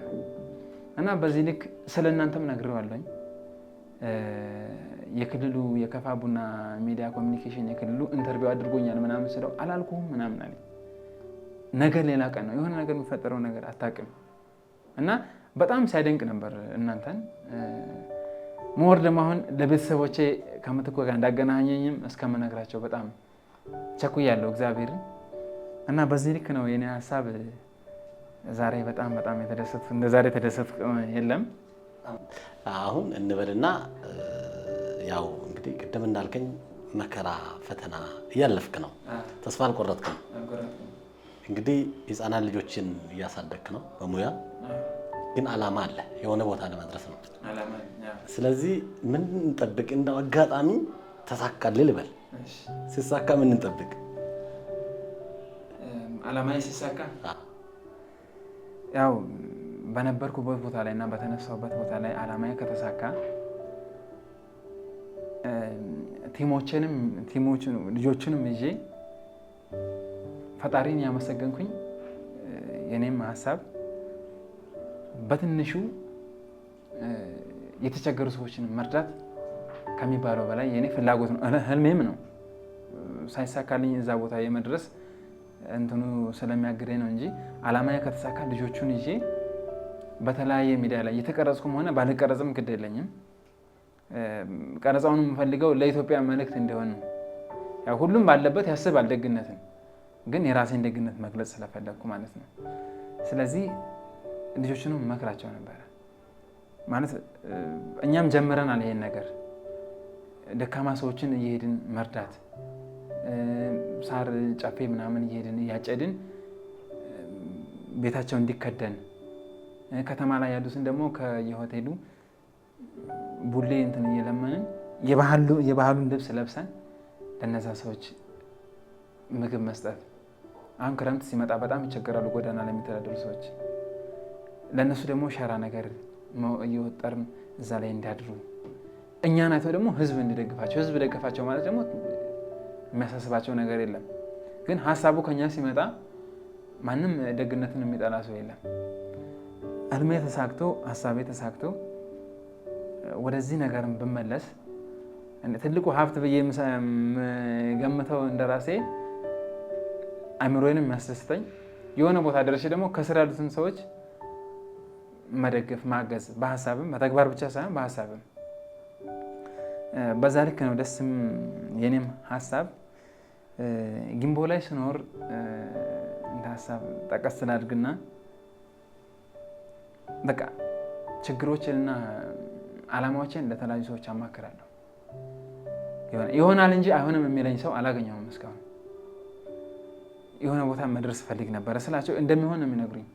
Speaker 2: እና በዚህ ልክ ስለ እናንተም ነግሬዋለሁኝ። የክልሉ የከፋ ቡና ሚዲያ ኮሚኒኬሽን የክልሉ ኢንተርቪው አድርጎኛል ምናምን ስለው አላልኩም ምናምን አለኝ። ነገ ሌላ ቀን ነው የሆነ ነገር የሚፈጠረው ነገር አታውቅም። እና በጣም ሲያደንቅ ነበር እናንተን። ሞር ደግሞ አሁን ለቤተሰቦቼ ከምትኮ ጋር እንዳገናኘኝም እስከምነግራቸው በጣም ቸኩያለሁ እግዚአብሔርን። እና በዚህ ልክ ነው የኔ ሀሳብ። ዛሬ በጣም የተደሰትኩ እንደ ዛሬ የተደሰትኩ የለም።
Speaker 1: አሁን እንበልና ያው እንግዲህ ቅድም እንዳልከኝ መከራ ፈተና እያለፍክ ነው። ተስፋ አልቆረጥክም። እንግዲህ የህፃናት ልጆችን እያሳደግክ ነው በሙያ ግን አላማ አለ፣ የሆነ ቦታ ለመድረስ ነው። ስለዚህ ምን እንጠብቅ? እንደው አጋጣሚ ተሳካልህ ልበል። ሲሳካ ምን እንጠብቅ?
Speaker 2: አላማዬ ሲሳካ ያው በነበርኩበት ቦታ ላይ እና በተነሳሁበት ቦታ ላይ አላማዬ ከተሳካ ልጆችንም ይዤ ፈጣሪን ያመሰገንኩኝ የኔም ሀሳብ በትንሹ የተቸገሩ ሰዎችን መርዳት ከሚባለው በላይ የኔ ፍላጎት ነው፣ ህልሜም ነው። ሳይሳካልኝ እዛ ቦታ የመድረስ እንትኑ ስለሚያግደኝ ነው እንጂ አላማዬ ከተሳካ ልጆቹን ይዤ በተለያየ ሚዲያ ላይ የተቀረጽኩም ሆነ ባልቀረጽም ግድ የለኝም። ቀረጻውን የምፈልገው ለኢትዮጵያ መልእክት እንዲሆን ነው። ያው ሁሉም ባለበት ያስባል ደግነትን፣ ግን የራሴን ደግነት መግለጽ ስለፈለግኩ ማለት ነው። ስለዚህ ልጆችንም መክራቸው ነበረ ማለት እኛም ጀምረናል ይሄን ነገር። ደካማ ሰዎችን እየሄድን መርዳት፣ ሳር ጨፌ ምናምን እየሄድን እያጨድን ቤታቸው እንዲከደን፣ ከተማ ላይ ያሉትን ደግሞ ከየሆቴሉ ቡሌ እንትን እየለመንን የባህሉን ልብስ ለብሰን ለነዛ ሰዎች ምግብ መስጠት። አሁን ክረምት ሲመጣ በጣም ይቸገራሉ ጎዳና ላይ የሚተዳደሩ ሰዎች። ለእነሱ ደግሞ ሸራ ነገር እየወጠርን እዛ ላይ እንዲያድሩ፣ እኛን አይተው ደግሞ ህዝብ እንዲደግፋቸው። ህዝብ ደገፋቸው ማለት ደግሞ የሚያሳስባቸው ነገር የለም። ግን ሀሳቡ ከኛ ሲመጣ ማንም ደግነትን የሚጠላ ሰው የለም። ህልሜ ተሳክቶ ሀሳቤ ተሳክቶ ወደዚህ ነገርም ብመለስ ትልቁ ሀብት ብዬ የምገምተው እንደራሴ አእምሮዬንም የሚያስደስተኝ የሆነ ቦታ ደርሼ ደግሞ ከስር ያሉትን ሰዎች መደገፍ ማገዝ በሀሳብም በተግባር ብቻ ሳይሆን በሀሳብም በዛ ልክ ነው ደስም የኔም ሀሳብ ጊምቦ ላይ ስኖር እንደ ሀሳብ ጠቀስ ስላድርግና በቃ ችግሮችንና አላማዎችን ለተለያዩ ሰዎች አማክራለሁ። ይሆናል እንጂ አይሆንም የሚለኝ ሰው አላገኘሁም እስካሁን። የሆነ ቦታ መድረስ ፈልግ ነበረ ስላቸው እንደሚሆን ነው የሚነግሩኝ።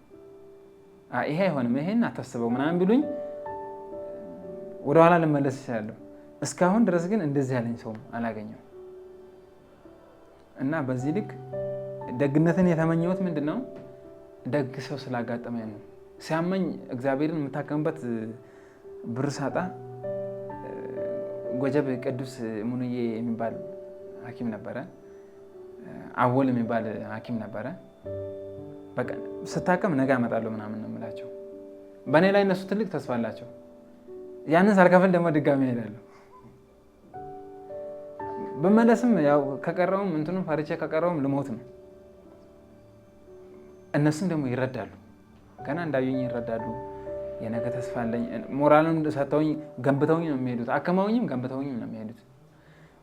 Speaker 2: ይሄ አይሆንም ይሄን አታስበው ምናምን ቢሉኝ ወደኋላ ልመለስ እችላለሁ። እስካሁን ድረስ ግን እንደዚህ ያለኝ ሰው አላገኘሁም እና በዚህ ልክ ደግነትን የተመኘሁት ምንድነው ደግ ሰው ስላጋጠመኝ ነው። ሲያመኝ እግዚአብሔርን የምታከምበት ብር ሳጣ ጎጀብ ቅዱስ ሙኑዬ የሚባል ሐኪም ነበረ፣ አወል የሚባል ሐኪም ነበረ። በቃ ስታከም ነገ አመጣለሁ ምናምን ነው የምላቸው። በእኔ ላይ እነሱ ትልቅ ተስፋ አላቸው። ያንን ሳልከፍል ደግሞ ድጋሚ እሄዳለሁ። በመለስም ያው ከቀረውም እንትኑን ፈርቼ ከቀረውም ልሞት ነው። እነሱም ደግሞ ይረዳሉ፣ ገና እንዳዩኝ ይረዳሉ። የነገ ተስፋ አለኝ። ሞራልን ሰጥተውኝ ገንብተውኝ ነው የሚሄዱት። አከማውኝም ገንብተውኝም ነው የሚሄዱት።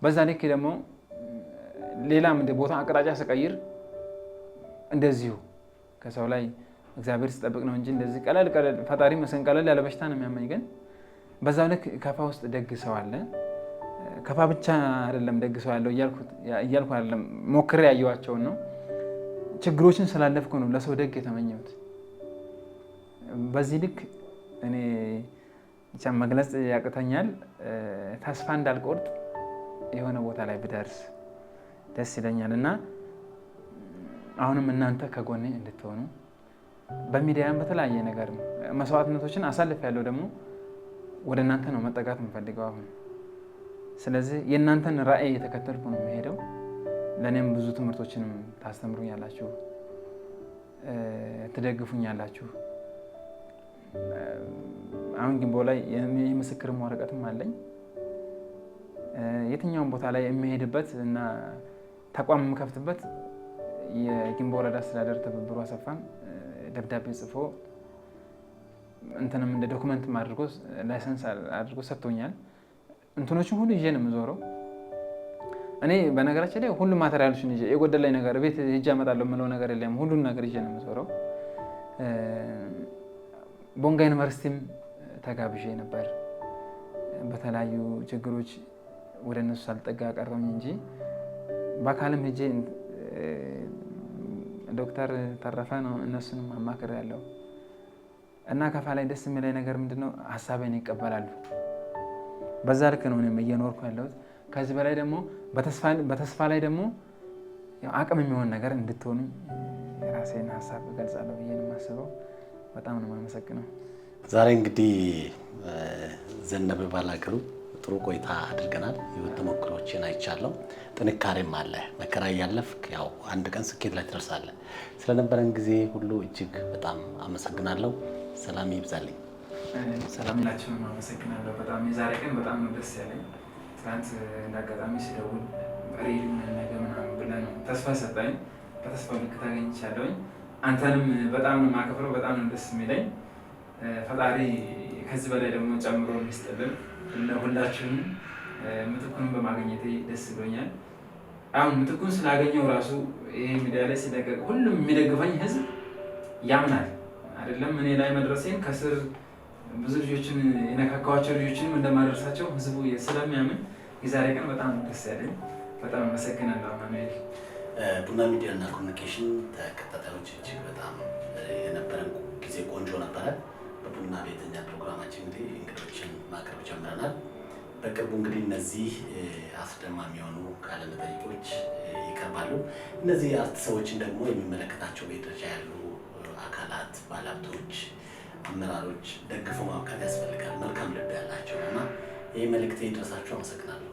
Speaker 2: በዛ ልክ ደግሞ ሌላም እንደ ቦታ አቅጣጫ ስቀይር እንደዚሁ ከሰው ላይ እግዚአብሔር ሲጠብቅ ነው እንጂ እንደዚህ ቀለል ፈጣሪ መስገን ቀለል ያለ በሽታ ነው የሚያመኝ። ግን በዛው ልክ ከፋ ውስጥ ደግ ሰው አለ። ከፋ ብቻ አይደለም ደግ ሰው ያለው እያልኩ አይደለም፣ ሞክሬ ያየኋቸውን ነው። ችግሮችን ስላለፍኩ ነው ለሰው ደግ የተመኘሁት። በዚህ ልክ እኔ ብቻ መግለጽ ያቅተኛል። ተስፋ እንዳልቆርጥ የሆነ ቦታ ላይ ብደርስ ደስ ይለኛል እና አሁንም እናንተ ከጎኔ እንድትሆኑ በሚዲያም በተለያየ ነገር መስዋዕትነቶችን አሳልፍ ያለው ደግሞ ወደ እናንተ ነው መጠጋት የምፈልገው አሁን። ስለዚህ የእናንተን ራዕይ እየተከተልኩ ነው የሚሄደው። ለእኔም ብዙ ትምህርቶችንም ታስተምሩኛላችሁ፣ ትደግፉኛላችሁ። አሁን ጊምቦ ላይ የምስክርም ወረቀትም አለኝ። የትኛውም ቦታ ላይ የሚሄድበት እና ተቋም የምከፍትበት የጊምቦ ወረዳ አስተዳደር ትብብሩ አሰፋም ደብዳቤ ጽፎ እንትንም እንደ ዶክመንትም አድርጎ ላይሰንስ አድርጎ ሰጥቶኛል። እንትኖችን ሁሉ ይዤ ነው የምዞረው። እኔ በነገራችን ላይ ሁሉም ማቴሪያሎችን ይዤ የጎደለኝ ነገር ቤት ሄጄ አመጣለሁ የምለው ነገር የለም። ሁሉን ነገር ይዤ ነው የምዞረው። ቦንጋ ዩኒቨርሲቲም ተጋብዤ ነበር። በተለያዩ ችግሮች ወደ እነሱ ሳልጠጋ ቀረሁኝ እንጂ በአካልም ሄጄ ዶክተር ተረፈ ነው እነሱንም አማክር ያለው እና ከፋ ላይ ደስ የሚለኝ ነገር ምንድነው ሀሳቤን ይቀበላሉ። በዛ ልክ ነው እኔም እየኖርኩ ያለሁት። ከዚህ በላይ ደግሞ በተስፋ ላይ ደግሞ አቅም የሚሆን ነገር እንድትሆኑ የራሴን ሀሳብ እገልጻለሁ ብዬ ነው የማስበው። በጣም ነው የማመሰግነው።
Speaker 1: ዛሬ እንግዲህ ዘነበ ባላገሩ ጥሩ ቆይታ አድርገናል። ህይወት ተሞክሮችን አይቻለሁ። ጥንካሬም አለ። መከራ እያለፍክ ያው አንድ ቀን ስኬት ላይ ትደርሳለህ። ስለነበረን ጊዜ ሁሉ እጅግ በጣም አመሰግናለሁ። ሰላም ይብዛልኝ።
Speaker 2: ሰላም ላችሁ ነው። አመሰግናለሁ በጣም። የዛሬ ቀን በጣም ነው ደስ ያለኝ። ትናንት እንዳጋጣሚ ሲደውል ሬዲዮ ነገ ምናምን ብለህ ነው ተስፋ ሰጠኝ። በተስፋው ልክ ታገኝቻለሁኝ። አንተንም በጣም ነው የማከብረው። በጣም ነው ደስ የሚለኝ። ፈጣሪ ከዚህ በላይ ደግሞ ጨምሮ ይስጥልን። ሁላችሁም ምትኩንም በማግኘቴ ደስ ብሎኛል። አሁን ምትኩን ስላገኘው ራሱ ይሄ ሚዲያ ላይ ሲለቀቅ ሁሉም የሚደግፈኝ ህዝብ ያምናል አይደለም። እኔ ላይ መድረሴን ከስር ብዙ ልጆችን የነካካዋቸው ልጆችንም እንደማደርሳቸው ህዝቡ ስለሚያምን የዛሬ ቀን በጣም ደስ ያለኝ። በጣም አመሰግናለሁ አማኑኤል።
Speaker 1: ቡና ሚዲያ እና ኮሚኒኬሽን ተከታታዮች እጅግ በጣም የነበረን ጊዜ ቆንጆ ነበረ። በቡና ቤተኛ ፕሮግራማችን እንግዲህ እንግዶችን ማቅረብ ጀምረናል። በቅርቡ እንግዲህ እነዚህ አስደማሚ የሆኑ ቃለ መጠይቆች ይቀርባሉ። እነዚህ አርት ሰዎችን ደግሞ የሚመለከታቸው በደረጃ ያሉ አካላት፣ ባለሀብቶች፣ አመራሮች ደግፈው ማብቃት ያስፈልጋል። መልካም ልብ ያላቸው እና ይህ መልእክቴ ይድረሳችሁ። አመሰግናለሁ።